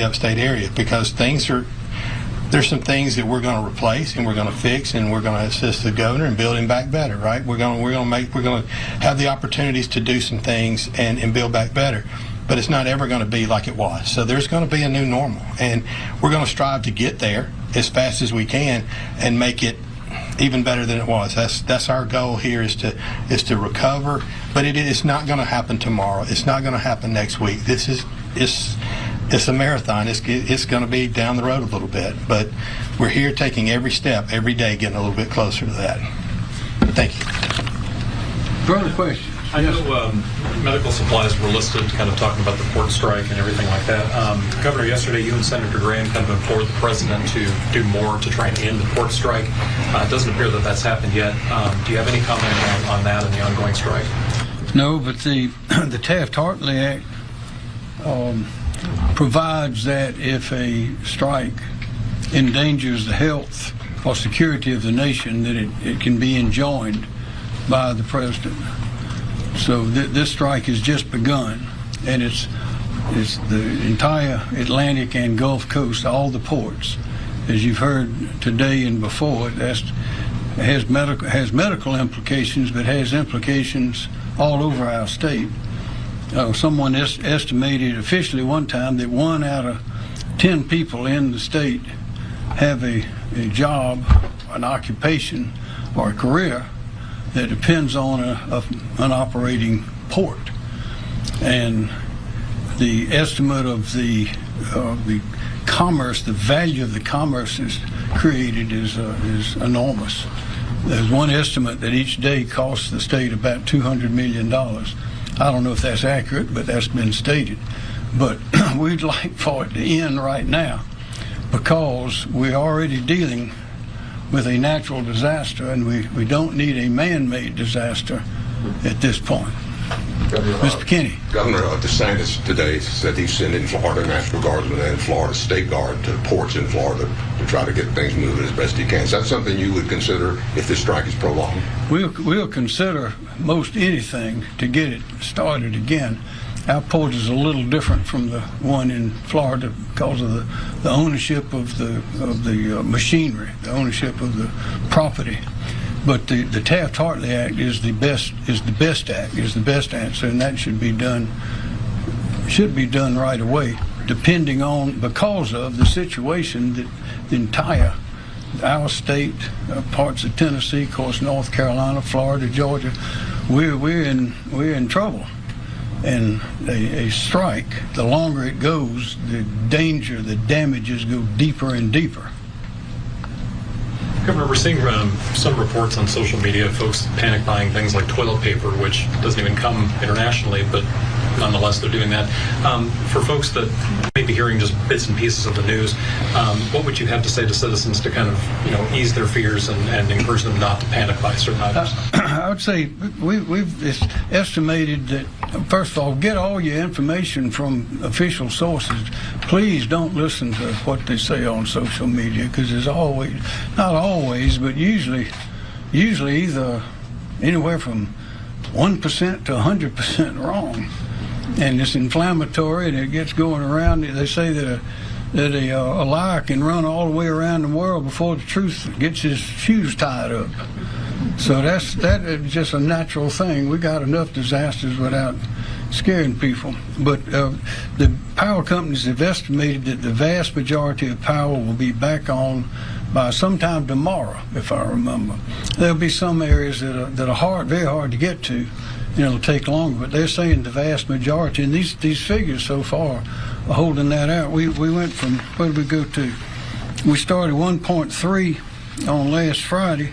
M: upstate area, because there's some things that we're going to replace and we're going to fix, and we're going to assist the governor in building back better. Right? We're going to have the opportunities to do some things and build back better. But it's not ever going to be like it was. So there's going to be a new normal, and we're going to strive to get there as fast as we can and make it even better than it was. That's our goal here, is to recover. But it's not going to happen tomorrow. It's not going to happen next week. It's a marathon. It's going to be down the road a little bit, but we're here taking every step, every day, getting a little bit closer to that. Thank you.
K: Further questions?
E: I know medical supplies were listed, kind of talking about the port strike and everything like that. Governor, yesterday you and Senator Graham kind of implored the president to do more to try and end the port strike. It doesn't appear that that's happened yet. Do you have any comment on that and the ongoing strike?
K: No, but the Taft-Hartley Act provides that if a strike endangers the health or security of the nation, that it can be enjoined by the president. So this strike has just begun, and it's the entire Atlantic and Gulf Coast, all the ports. As you've heard today and before, it has medical implications, but has implications all over our state. Someone estimated officially one time that 1 out of 10 people in the state have a job, an occupation, or a career that depends on an operating port. And the estimate of the commerce, the value of the commerce is created is enormous. There's one estimate that each day costs the state about $200 million. I don't know if that's accurate, but that's been stated. But we'd like for it to end right now, because we're already dealing with a natural disaster, and we don't need a man-made disaster at this point. Mr. Kinney.
W: Governor DeSantis today said he's sending Florida National Guardsmen and Florida State Guard to ports in Florida to try to get things moving as best he can. Is that something you would consider if this strike is prolonged?
K: We'll consider most anything to get it started again. Our port is a little different from the one in Florida because of the ownership of the machinery, the ownership of the property. But the Taft-Hartley Act is the best answer, and that should be done right away, because of the situation that our state, parts of Tennessee, of course, North Carolina, Florida, Georgia, we're in trouble. And a strike, the longer it goes, the damages go deeper and deeper.
E: Governor, we're seeing some reports on social media of folks panic buying things like toilet paper, which doesn't even come internationally, but nonetheless, they're doing that. For folks that may be hearing just bits and pieces of the news, what would you have to say to citizens to kind of, ease their fears and encourage them not to panic by certain items?
K: I would say we've estimated that, first of all, get all your information from official sources. Please don't listen to what they say on social media, because there's always, not always, but usually either anywhere from 1% to 100% wrong. And it's inflammatory and it gets going around. They say that a liar can run all the way around the world before the truth gets his shoes tied up. So that is just a natural thing. We got enough disasters without scaring people. But the power companies have estimated that the vast majority of power will be back on by sometime tomorrow, if I remember. There'll be some areas that are very hard to get to. It'll take longer, but they're saying the vast majority, and these figures so far are holding that out. We went from, where did we go to? We started 1.3 on last Friday,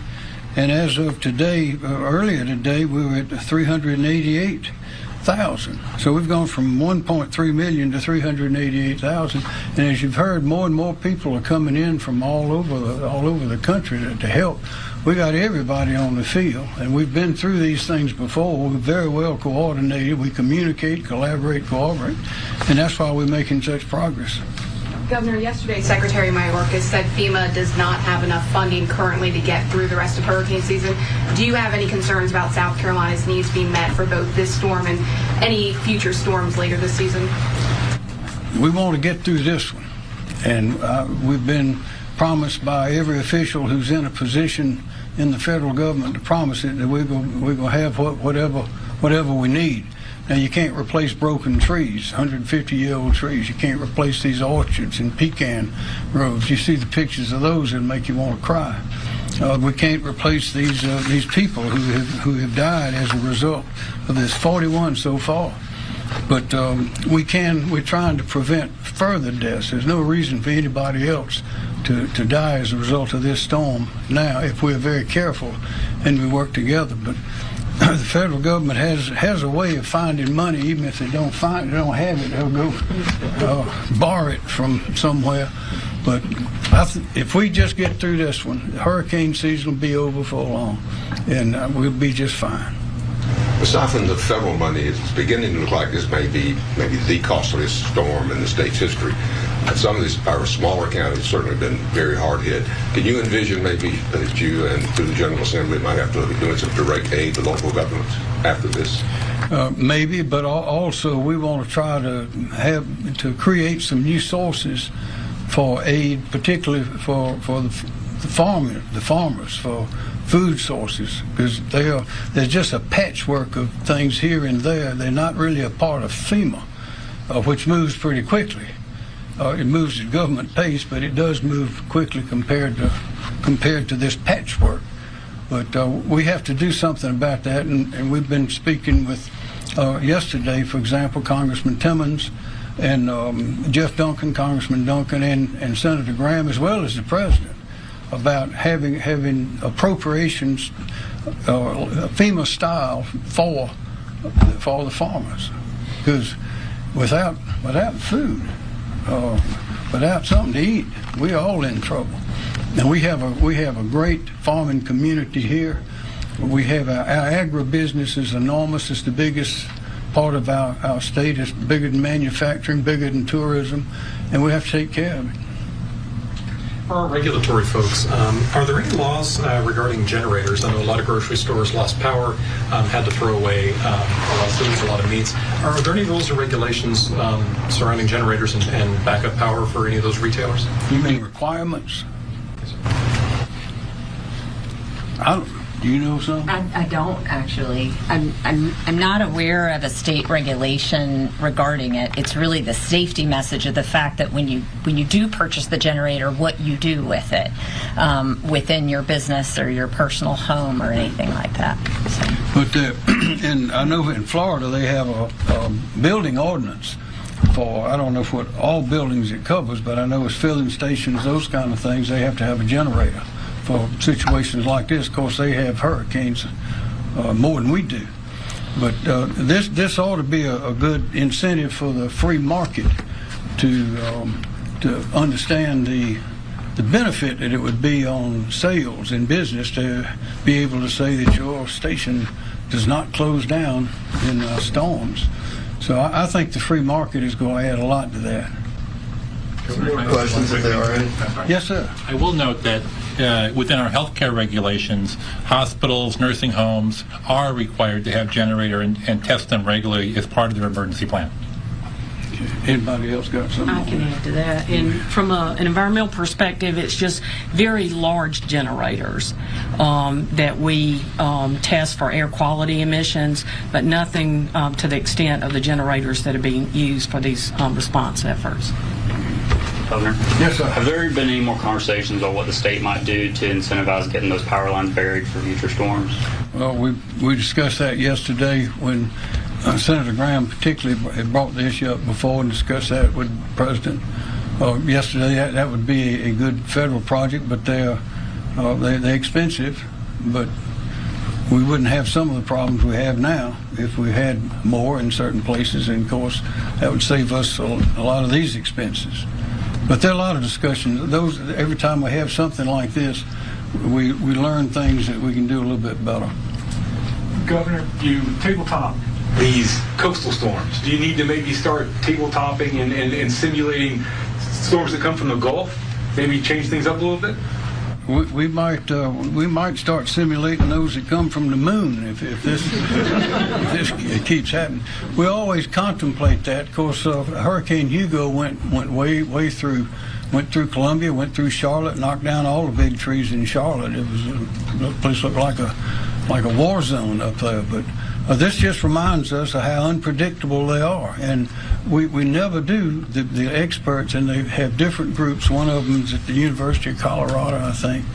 K: and as of today, earlier today, we were at 388,000. So we've gone from 1.3 million to 388,000, and as you've heard, more and more people are coming in from all over the country to help. We got everybody on the field, and we've been through these things before. We're very well coordinated. We communicate, collaborate, cooperate, and that's why we're making such progress.
D: Governor, yesterday Secretary Mayorkas said FEMA does not have enough funding currently to get through the rest of hurricane season. Do you have any concerns about South Carolina's needs being met for both this storm and any future storms later this season?
K: We want to get through this one, and we've been promised by every official who's in a position in the federal government to promise it that we're going to have whatever we need. Now, you can't replace broken trees, 150-year-old trees. You can't replace these orchards and pecan groves. You see the pictures of those that make you want to cry. We can't replace these people who have died as a result of this, 41 so far. But we're trying to prevent further deaths. There's no reason for anybody else to die as a result of this storm now, if we're very careful and we work together. But the federal government has a way of finding money. Even if they don't have it, they'll go borrow it from somewhere. But if we just get through this one, the hurricane season will be over for long, and we'll be just fine.
W: Aside from the federal money, it's beginning to look like this may be the costliest storm in the state's history. Some of our smaller counties have certainly been very hard hit. Can you envision maybe that you and through the General Assembly might have to be doing some direct aid to local governments after this?
K: Maybe, but also we want to try to create some new sources for aid, particularly for the farmers, for food sources, because there's just a patchwork of things here and there. They're not really a part of FEMA, which moves pretty quickly. It moves at government pace, but it does move quickly compared to this patchwork. But we have to do something about that, and we've been speaking with yesterday, for example, Congressman Timmons and Jeff Duncan, Congressman Duncan, and Senator Graham, as well as the president, about having appropriations, FEMA style, for the farmers, because without food, without something to eat, we're all in trouble. And we have a great farming community here. We have our agribusiness is enormous. It's the biggest part of our state. It's bigger than manufacturing, bigger than tourism, and we have to take care of it.
E: For our regulatory folks, are there any laws regarding generators? I know a lot of grocery stores lost power, had to throw away a lot of foods, a lot of meats. Are there any rules or regulations surrounding generators and backup power for any of those retailers?
K: You mean requirements? Do you know something?
F: I don't actually. I'm not aware of a state regulation regarding it. It's really the safety message of the fact that when you do purchase the generator, what you do with it within your business or your personal home or anything like that. So.
K: But and I know in Florida they have a building ordinance for, I don't know what all buildings it covers, but I know it's filling stations, those kind of things. They have to have a generator for situations like this. Of course, they have hurricanes more than we do. But this ought to be a good incentive for the free market to understand the benefit that it would be on sales and business to be able to say that your station does not close down in storms. So I think the free market is going to add a lot to that.
C: Questions, if there are any?
K: Yes, sir.
T: I will note that within our healthcare regulations, hospitals, nursing homes are required to have generator and test them regularly as part of their emergency plan.
K: Anybody else got something?
U: I can add to that. And from an environmental perspective, it's just very large generators that we test for air quality emissions, but nothing to the extent of the generators that are being used for these response efforts.
G: Governor?
K: Yes, sir.
G: Have there been any more conversations on what the state might do to incentivize getting those power lines buried for future storms?
K: Well, we discussed that yesterday when Senator Graham particularly had brought the issue up before and discussed that with the President yesterday. That would be a good federal project, but they're expensive. But we wouldn't have some of the problems we have now if we had more in certain places, and of course that would save us a lot of these expenses. But there are a lot of discussions. Every time we have something like this, we learn things that we can do a little bit better.
H: Governor, you tabletop these coastal storms. Do you need to maybe start tabletopping and simulating storms that come from the Gulf? Maybe change things up a little bit?
K: We might start simulating those that come from the moon if this keeps happening. We always contemplate that. Of course, Hurricane Hugo went way through. Went through Columbia, went through Charlotte, knocked down all the big trees in Charlotte. The place looked like a war zone up there. But this just reminds us of how unpredictable they are. And we never do. The experts, and they have different groups. One of them is at the University of Colorado, I think.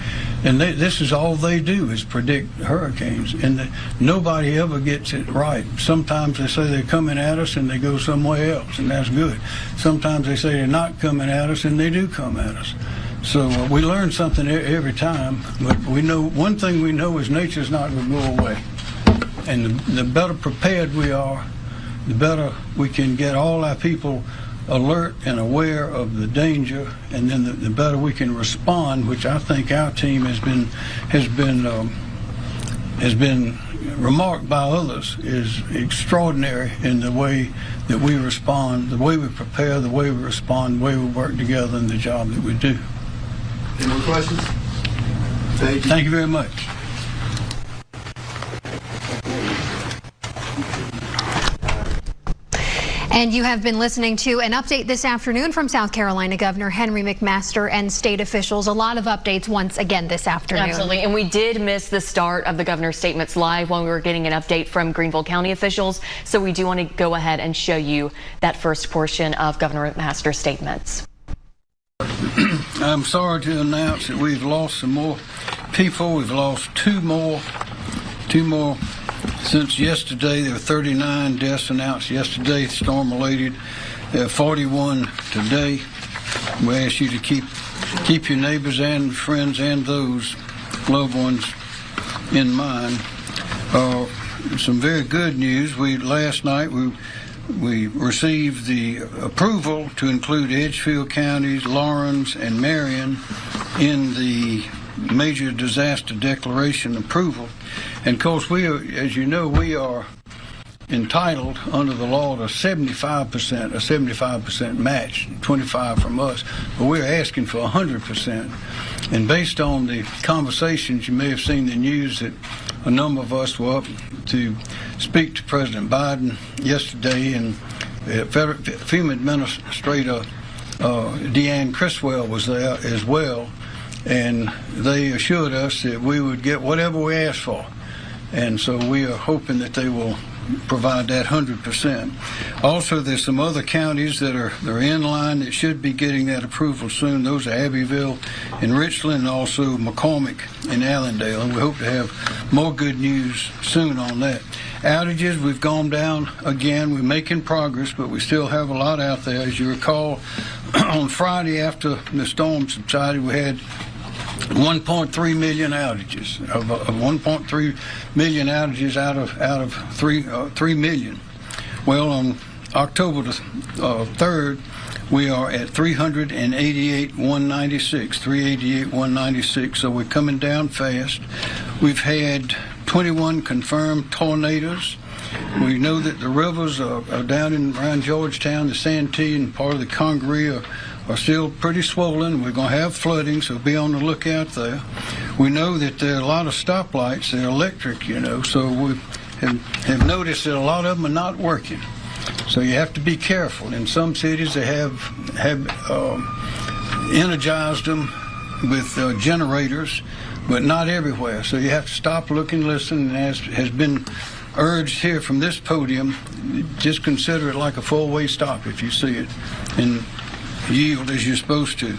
K: And this is all they do is predict hurricanes. And nobody ever gets it right. Sometimes they say they're coming at us and they go somewhere else, and that's good. Sometimes they say they're not coming at us and they do come at us. So we learn something every time. But we know one thing we know is nature's not going to go away. And the better prepared we are, the better we can get all our people alert and aware of the danger, and then the better we can respond, which I think our team has been remarked by others is extraordinary in the way that we respond, the way we prepare, the way we respond, the way we work together in the job that we do.
C: Any more questions? Thank you.
K: Thank you very much.
A: And you have been listening to an update this afternoon from South Carolina Governor Henry McMaster and state officials. A lot of updates once again this afternoon.
I: Absolutely. And we did miss the start of the governor's statements live when we were getting an update from Greenville County officials. So we do want to go ahead and show you that first portion of Governor McMaster's statements.
K: I'm sorry to announce that we've lost some more people. We've lost two more since yesterday. There were 39 deaths announced yesterday, storm-related. There are 41 today. We ask you to keep your neighbors and friends and those loved ones in mind. Some very good news. Last night we received the approval to include Edgefield counties, Lawrence, and Marion in the major disaster declaration approval. And of course, as you know, we are entitled under the law to 75%, a 75% match, 25 from us, but we're asking for 100%. And based on the conversations, you may have seen the news that a number of us were up to speak to President Biden yesterday, and FEMA Administrator Deanne Criswell was there as well, and they assured us that we would get whatever we asked for. And so we are hoping that they will provide that 100%. Also, there's some other counties that are in line that should be getting that approval soon. Those are Abbeville and Richland, and also McCormick and Allendale. And we hope to have more good news soon on that. Outages, we've gone down again. We're making progress, but we still have a lot out there. As you recall, on Friday after the storm subsided, we had 1.3 million outages, of 1.3 million outages out of 3 million. Well, on October the 3rd, we are at 388,196, so we're coming down fast. We've had 21 confirmed tornadoes. We know that the rivers are down around Georgetown, the Santee, and part of the Congaree are still pretty swollen. We're going to have flooding, so be on the lookout there. We know that there are a lot of stoplights. They're electric, so we have noticed that a lot of them are not working. So you have to be careful. In some cities, they have energized them with generators, but not everywhere. So you have to stop, look, and listen. And as has been urged here from this podium, just consider it like a four-way stop if you see it, and yield as you're supposed to.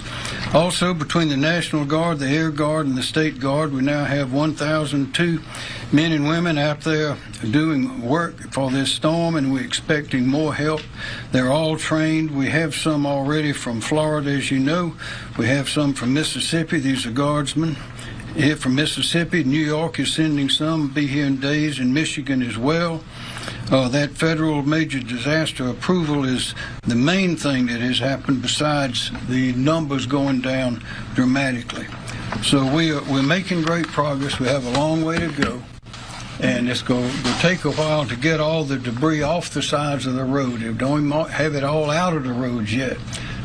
K: Also, between the National Guard, the Air Guard, and the State Guard, we now have 1,002 men and women out there doing work for this storm, and we're expecting more help. They're all trained. We have some already from Florida, as you know. We have some from Mississippi. These are guardsmen here from Mississippi. New York is sending some, be here in days, and Michigan as well. That federal major disaster approval is the main thing that has happened besides the numbers going down dramatically. So we're making great progress. We have a long way to go, and it's going to take a while to get all the debris off the sides of the road. We don't even have it all out of the roads yet.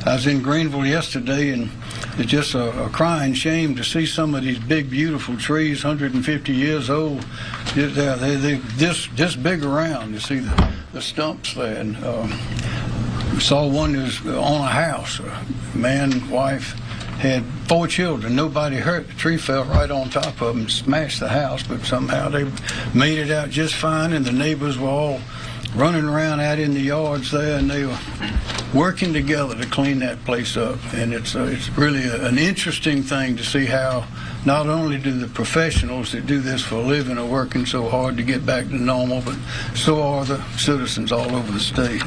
K: I was in Greenville yesterday, and it's just a crying shame to see some of these big, beautiful trees, 150 years old. They're this big around. You see the stumps there. And we saw one that was on a house. A man, wife, had 4 children. Nobody hurt. The tree fell right on top of them and smashed the house, but somehow they made it out just fine, and the neighbors were all running around out in the yards there, and they were working together to clean that place up. And it's really an interesting thing to see how not only do the professionals that do this for a living are working so hard to get back to normal, but so are the citizens all over the state.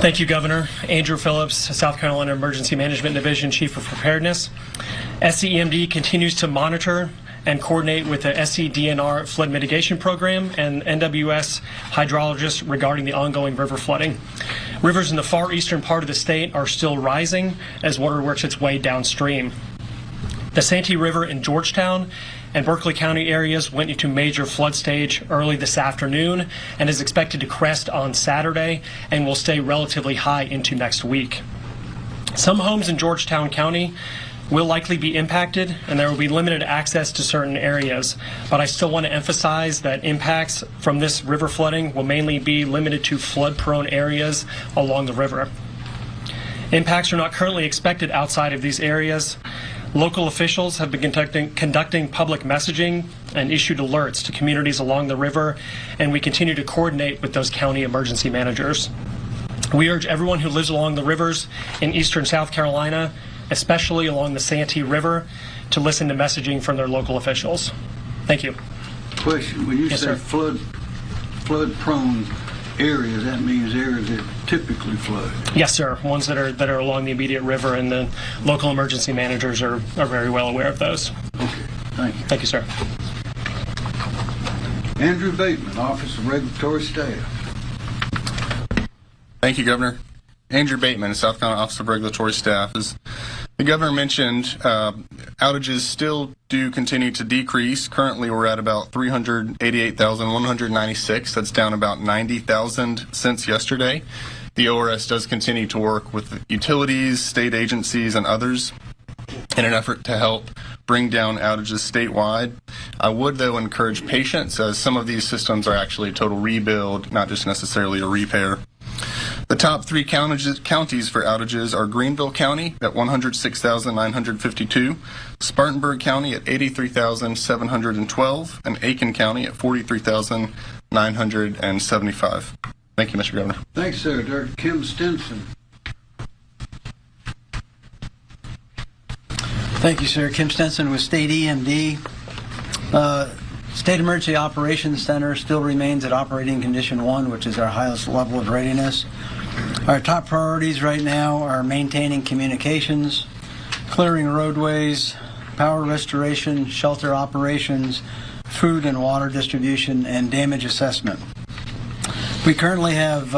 L: Thank you, Governor. Andrew Phillips, South Carolina Emergency Management Division Chief of Preparedness. SCEMD continues to monitor and coordinate with the SCDNR Flood Mitigation Program and NWS hydrologists regarding the ongoing river flooding. Rivers in the far eastern part of the state are still rising as water works its way downstream. The Santee River in Georgetown and Berkeley County areas went into major flood stage early this afternoon and is expected to crest on Saturday and will stay relatively high into next week. Some homes in Georgetown County will likely be impacted, and there will be limited access to certain areas. But I still want to emphasize that impacts from this river flooding will mainly be limited to flood-prone areas along the river. Impacts are not currently expected outside of these areas. Local officials have been conducting public messaging and issued alerts to communities along the river, and we continue to coordinate with those county emergency managers. We urge everyone who lives along the rivers in eastern South Carolina, especially along the Santee River, to listen to messaging from their local officials. Thank you.
K: Question: when you
L: Yes,
K: say
L: sir.
K: flood-prone areas, that means areas that typically flood?
L: Yes, sir. Ones that are along the immediate river, and the local emergency managers are very well aware of those.
K: Okay, thank you.
L: Thank you, sir.
K: Andrew Bateman, Office of Regulatory Staff.
N: Thank you, Governor. Andrew Bateman, South Carolina Office of Regulatory Staff. As the Governor mentioned, outages still do continue to decrease. Currently, we're at about 388,196. That's down about 90,000 since yesterday. The ORS does continue to work with utilities, state agencies, and others in an effort to help bring down outages statewide. I would, though, encourage patience, as some of these systems are actually a total rebuild, not just necessarily a repair. The top 3 counties for outages are Greenville County at 106,952, Spartanburg County at 83,712, and Aiken County at 43,975. Thank you, Mr. Governor.
K: Thanks, sir. Dr. Kim Stinson.
O: Thank you, sir. Kim Stinson with State EMD. State Emergency Operations Center still remains at operating condition 1, which is our highest level of readiness. Our top priorities right now are maintaining communications, clearing roadways, power restoration, shelter operations, food and water distribution, and damage assessment. We currently have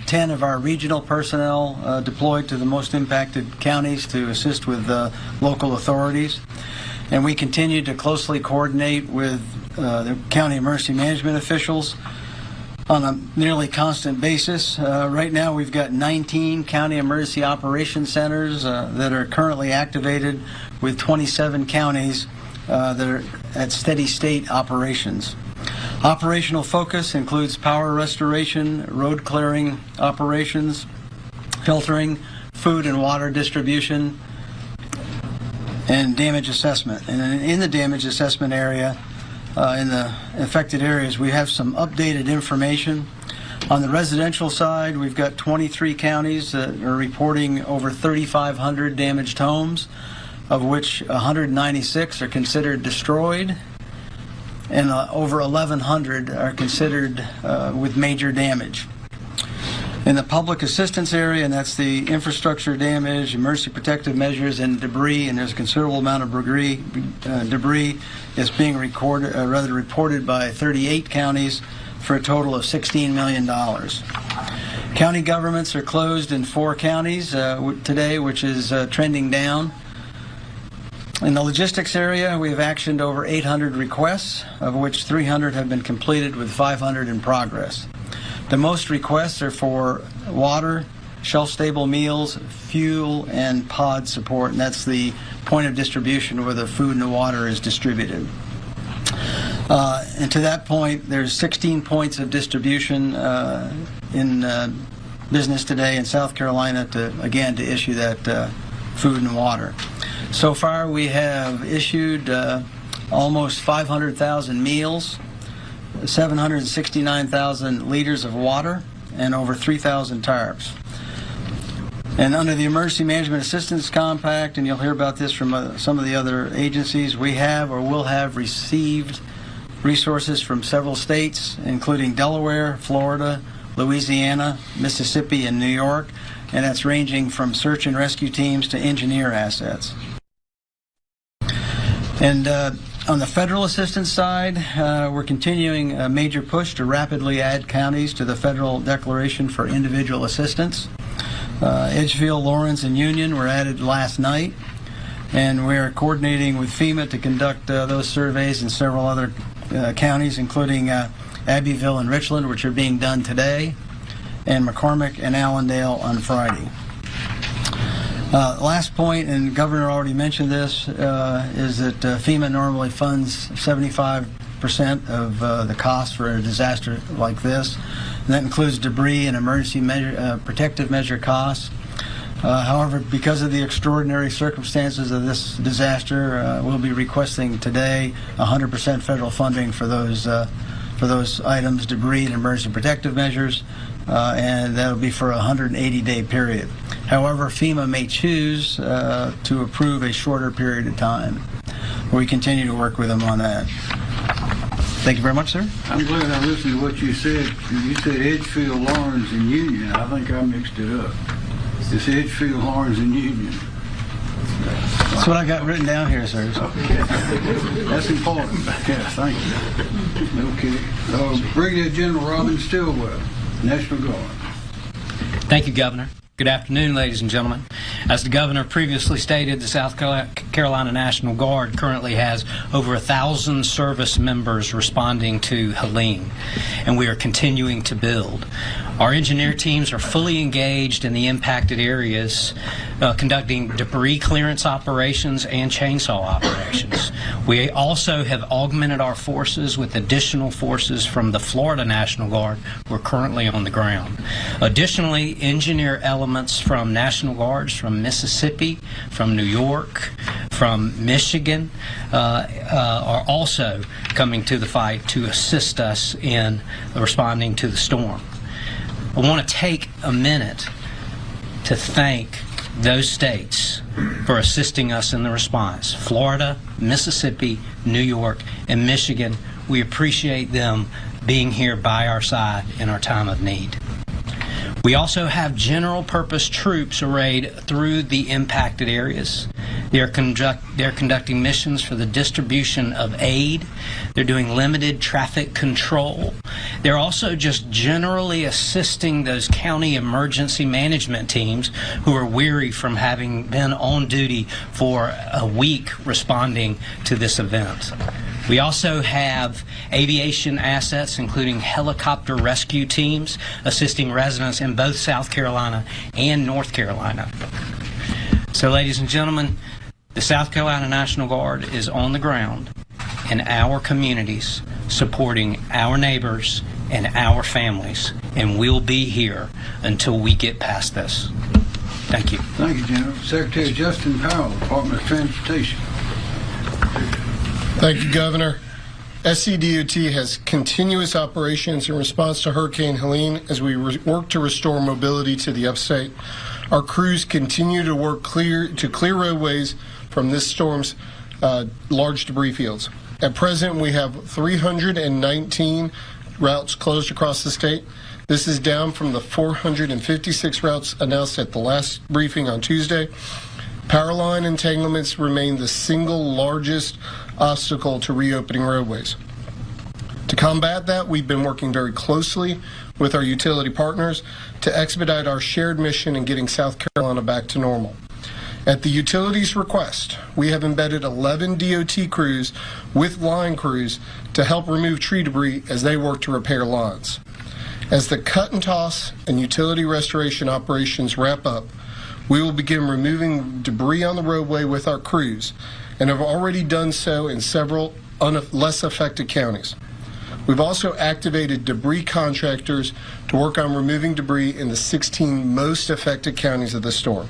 O: 10 of our regional personnel deployed to the most impacted counties to assist with local authorities. And we continue to closely coordinate with the county emergency management officials on a nearly constant basis. Right now we've got 19 county emergency operations centers that are currently activated with 27 counties that are at steady state operations. Operational focus includes power restoration, road clearing operations, filtering, food and water distribution, and damage assessment. And in the damage assessment area, in the affected areas, we have some updated information. On the residential side, we've got 23 counties that are reporting over 3,500 damaged homes, of which 196 are considered destroyed, and over 1,100 are considered with major damage. In the public assistance area, and that's the infrastructure damage, emergency protective measures, and debris, and there's a considerable amount of debris is being reported by 38 counties for a total of $16 million. County governments are closed in 4 counties today, which is trending down. In the logistics area, we have actioned over 800 requests, of which 300 have been completed with 500 in progress. The most requests are for water, shelf-stable meals, fuel, and pod support, and that's the point of distribution where the food and the water is distributed. And to that point, there's 16 points of distribution in business today in South Carolina to issue that food and water. So far, we have issued almost 500,000 meals, 769,000 liters of water, and over 3,000 tarps. And under the Emergency Management Assistance Compact, and you'll hear about this from some of the other agencies, we have or will have received resources from several states, including Delaware, Florida, Louisiana, Mississippi, and New York, and that's ranging from search and rescue teams to engineer assets. And on the federal assistance side, we're continuing a major push to rapidly add counties to the federal declaration for individual assistance. Edgefield, Lawrence, and Union were added last night, and we're coordinating with FEMA to conduct those surveys in several other counties, including Abbeville and Richland, which are being done today, and McCormick and Allendale on Friday. Last point, and the Governor already mentioned this, is that FEMA normally funds 75% of the cost for a disaster like this, and that includes debris and emergency protective measure costs. However, because of the extraordinary circumstances of this disaster, we'll be requesting today 100% federal funding for those items, debris and emergency protective measures, and that'll be for a 180-day period. However, FEMA may choose to approve a shorter period of time. We continue to work with them on that. Thank you very much, sir.
K: I'm glad I listened to what you said. You said Edgefield, Lawrence, and Union. I think I mixed it up. It's Edgefield, Lawrence, and Union.
O: That's what I got written down here, sir.
K: Okay. That's important. Yes, thank you. Okay. Brigadier General Robin Stilwell, National Guard.
J: Thank you, Governor. Good afternoon, ladies and gentlemen. As the Governor previously stated, the South Carolina National Guard currently has over 1,000 service members responding to Helene, and we are continuing to build. Our engineer teams are fully engaged in the impacted areas, conducting debris clearance operations and chainsaw operations. We also have augmented our forces with additional forces from the Florida National Guard who are currently on the ground. Additionally, engineer elements from National Guards from Mississippi, from New York, from Michigan are also coming to the fight to assist us in responding to the storm. I want to take a minute to thank those states for assisting us in the response. Florida, Mississippi, New York, and Michigan, we appreciate them being here by our side in our time of need. We also have general purpose troops arrayed through the impacted areas. They're conducting missions for the distribution of aid. They're doing limited traffic control. They're also just generally assisting those county emergency management teams who are weary from having been on duty for a week responding to this event. We also have aviation assets, including helicopter rescue teams, assisting residents in both South Carolina and North Carolina. So, ladies and gentlemen, the South Carolina National Guard is on the ground in our communities, supporting our neighbors and our families, and we'll be here until we get past this. Thank you.
K: Thank you, General. Secretary Justin Powell, Department of Transportation.
P: Thank you, Governor. SCDOT has continuous operations in response to Hurricane Helene as we work to restore mobility to the upstate. Our crews continue to work to clear roadways from this storm's large debris fields. At present, we have 319 routes closed across the state. This is down from the 456 routes announced at the last briefing on Tuesday. Power line entanglements remain the single largest obstacle to reopening roadways. To combat that, we've been working very closely with our utility partners to expedite our shared mission in getting South Carolina back to normal. At the utilities' request, we have embedded 11 DOT crews with line crews to help remove tree debris as they work to repair lines. As the cut and toss and utility restoration operations wrap up, we will begin removing debris on the roadway with our crews and have already done so in several less affected counties. We've also activated debris contractors to work on removing debris in the 16 most affected counties of the storm.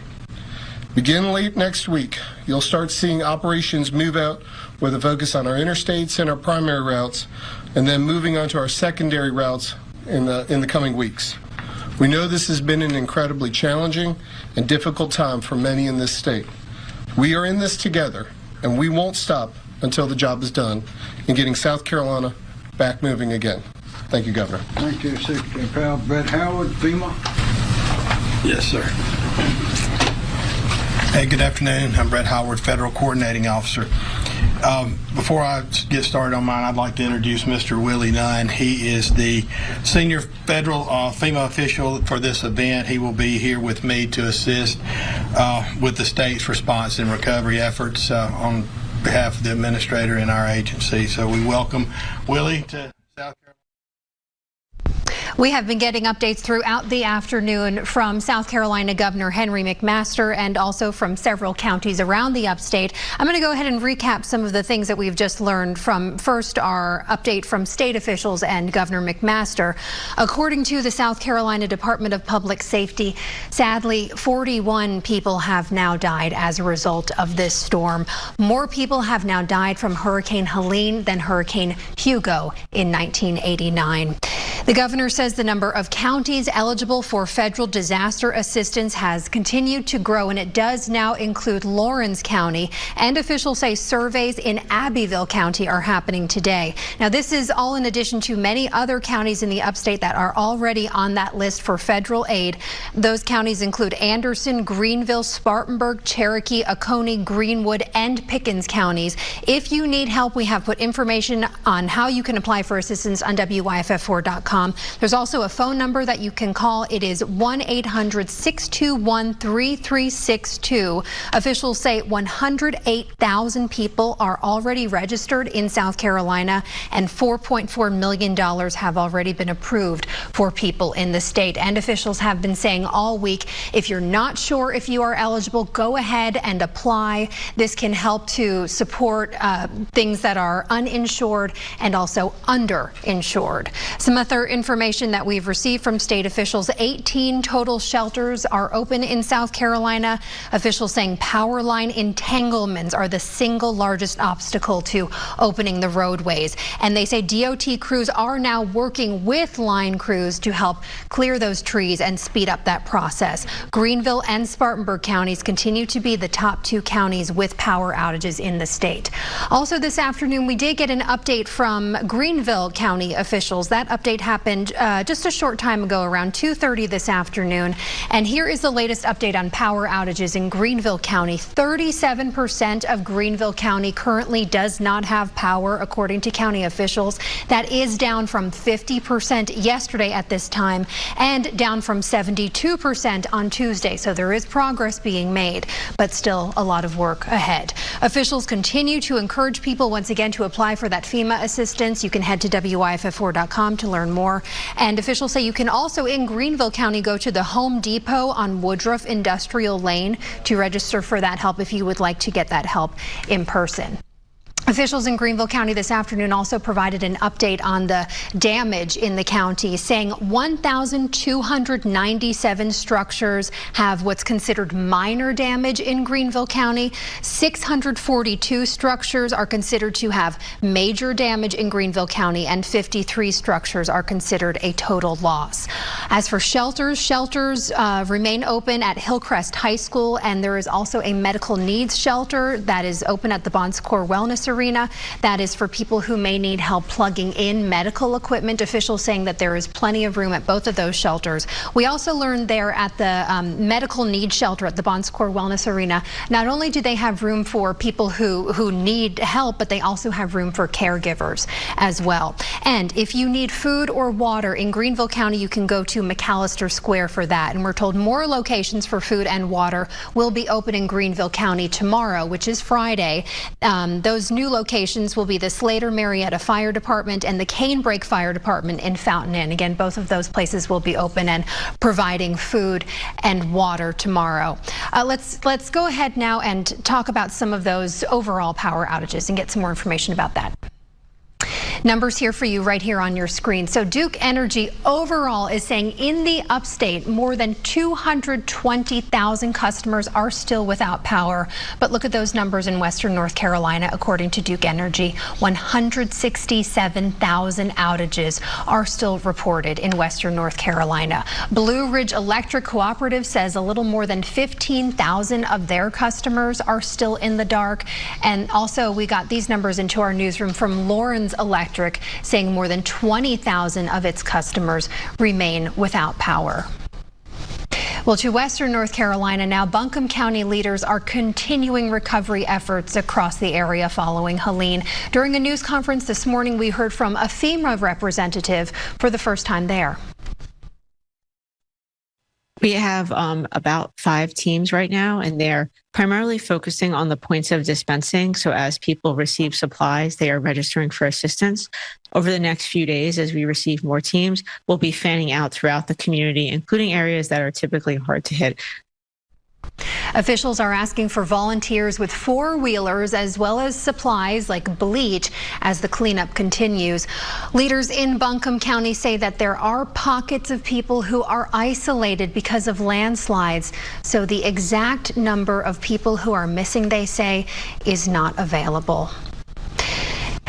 P: Begin late next week, you'll start seeing operations move out with a focus on our interstates and our primary routes, and then moving on to our secondary routes in the coming weeks. We know this has been an incredibly challenging and difficult time for many in this state. We are in this together, and we won't stop until the job is done in getting South Carolina back moving again. Thank you, Governor.
K: Thank you, Secretary Powell. Brett Howard, FEMA.
M: Yes, sir. Hey, good afternoon. I'm Brett Howard, Federal Coordinating Officer. Before I get started on mine, I'd like to introduce Mr. Willie Nunn. He is the senior federal FEMA official for this event. He will be here with me to assist with the state's response and recovery efforts on behalf of the administrator in our agency. So we welcome Willie to South Carolina.
A: We have been getting updates throughout the afternoon from South Carolina Governor Henry McMaster and also from several counties around the upstate. I'm going to go ahead and recap some of the things that we've just learned from first our update from state officials and Governor McMaster. According to the South Carolina Department of Public Safety, sadly, 41 people have now died as a result of this storm. More people have now died from Hurricane Helene than Hurricane Hugo in 1989. The governor says the number of counties eligible for federal disaster assistance has continued to grow, and it does now include Lawrence County. And officials say surveys in Abbeville County are happening today. Now, this is all in addition to many other counties in the upstate that are already on that list for federal aid. Those counties include Anderson, Greenville, Spartanburg, Cherokee, Oconee, Greenwood, and Pickens counties. If you need help, we have put information on how you can apply for assistance on WYFF4.com. There's also a phone number that you can call. It is 1-800-621-3362. Officials say 108,000 people are already registered in South Carolina, and $4.4 million have already been approved for people in the state. And officials have been saying all week, if you're not sure if you are eligible, go ahead and apply. This can help to support things that are uninsured and also underinsured. Some other information that we've received from state officials: 18 total shelters are open in South Carolina. Officials saying power line entanglements are the single largest obstacle to opening the roadways. And they say DOT crews are now working with line crews to help clear those trees and speed up that process. Greenville and Spartanburg counties continue to be the top two counties with power outages in the state. Also this afternoon, we did get an update from Greenville County officials. That update happened just a short time ago, around 2:30 this afternoon. And here is the latest update on power outages in Greenville County. 37% of Greenville County currently does not have power, according to county officials. That is down from 50% yesterday at this time and down from 72% on Tuesday. So there is progress being made, but still a lot of work ahead. Officials continue to encourage people once again to apply for that FEMA assistance. You can head to WYFF4.com to learn more. And officials say you can also in Greenville County go to the Home Depot on Woodruff Industrial Lane to register for that help if you would like to get that help in person. Officials in Greenville County this afternoon also provided an update on the damage in the county, saying 1,297 structures have what's considered minor damage in Greenville County. 642 structures are considered to have major damage in Greenville County, and 53 structures are considered a total loss. As for shelters remain open at Hillcrest High School, and there is also a medical needs shelter that is open at the Bon Secours Wellness Arena. That is for people who may need help plugging in medical equipment. Officials saying that there is plenty of room at both of those shelters. We also learned there at the medical needs shelter at the Bon Secours Wellness Arena, not only do they have room for people who need help, but they also have room for caregivers as well. And if you need food or water in Greenville County, you can go to McAllister Square for that. And we're told more locations for food and water will be open in Greenville County tomorrow, which is Friday. Those new locations will be the Slater Marietta Fire Department and the Canebrake Fire Department in Fountain Inn. Again, both of those places will be open and providing food and water tomorrow. Let's go ahead now and talk about some of those overall power outages and get some more information about that. Numbers here for you right here on your screen. So Duke Energy overall is saying in the upstate, more than 220,000 customers are still without power. But look at those numbers in Western North Carolina. According to Duke Energy, 167,000 outages are still reported in Western North Carolina. Blue Ridge Electric Cooperative says a little more than 15,000 of their customers are still in the dark. And also we got these numbers into our newsroom from Lawrence Electric, saying more than 20,000 of its customers remain without power. Well, to Western North Carolina now, Buncombe County leaders are continuing recovery efforts across the area following Helene. During a news conference this morning, we heard from a FEMA representative for the first time there.
Q: We have about 5 teams right now, and they're primarily focusing on the points of dispensing. So as people receive supplies, they are registering for assistance. Over the next few days, as we receive more teams, we'll be fanning out throughout the community, including areas that are typically hard to hit.
A: Officials are asking for volunteers with 4-wheelers as well as supplies like bleach as the cleanup continues. Leaders in Buncombe County say that there are pockets of people who are isolated because of landslides. So the exact number of people who are missing, they say, is not available.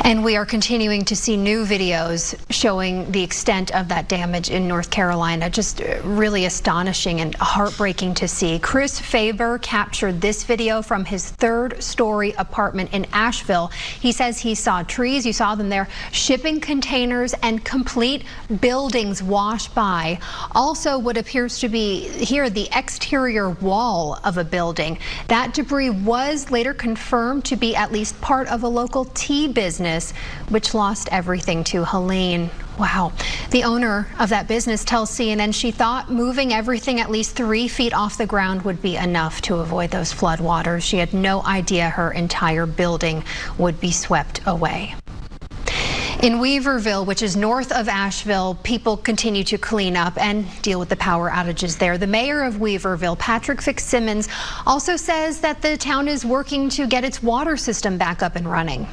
A: And we are continuing to see new videos showing the extent of that damage in North Carolina. Just really astonishing and heartbreaking to see. Chris Faber captured this video from his 3rd-story apartment in Asheville. He says he saw trees, you saw them there, shipping containers and complete buildings wash by. Also what appears to be here the exterior wall of a building. That debris was later confirmed to be at least part of a local tea business, which lost everything to Helene. Wow. The owner of that business tells CNN she thought moving everything at least 3 feet off the ground would be enough to avoid those floodwaters. She had no idea her entire building would be swept away. In Weaverville, which is north of Asheville, people continue to clean up and deal with the power outages there. The mayor of Weaverville, Patrick Fitzsimmons, also says that the town is working to get its water system back up and running.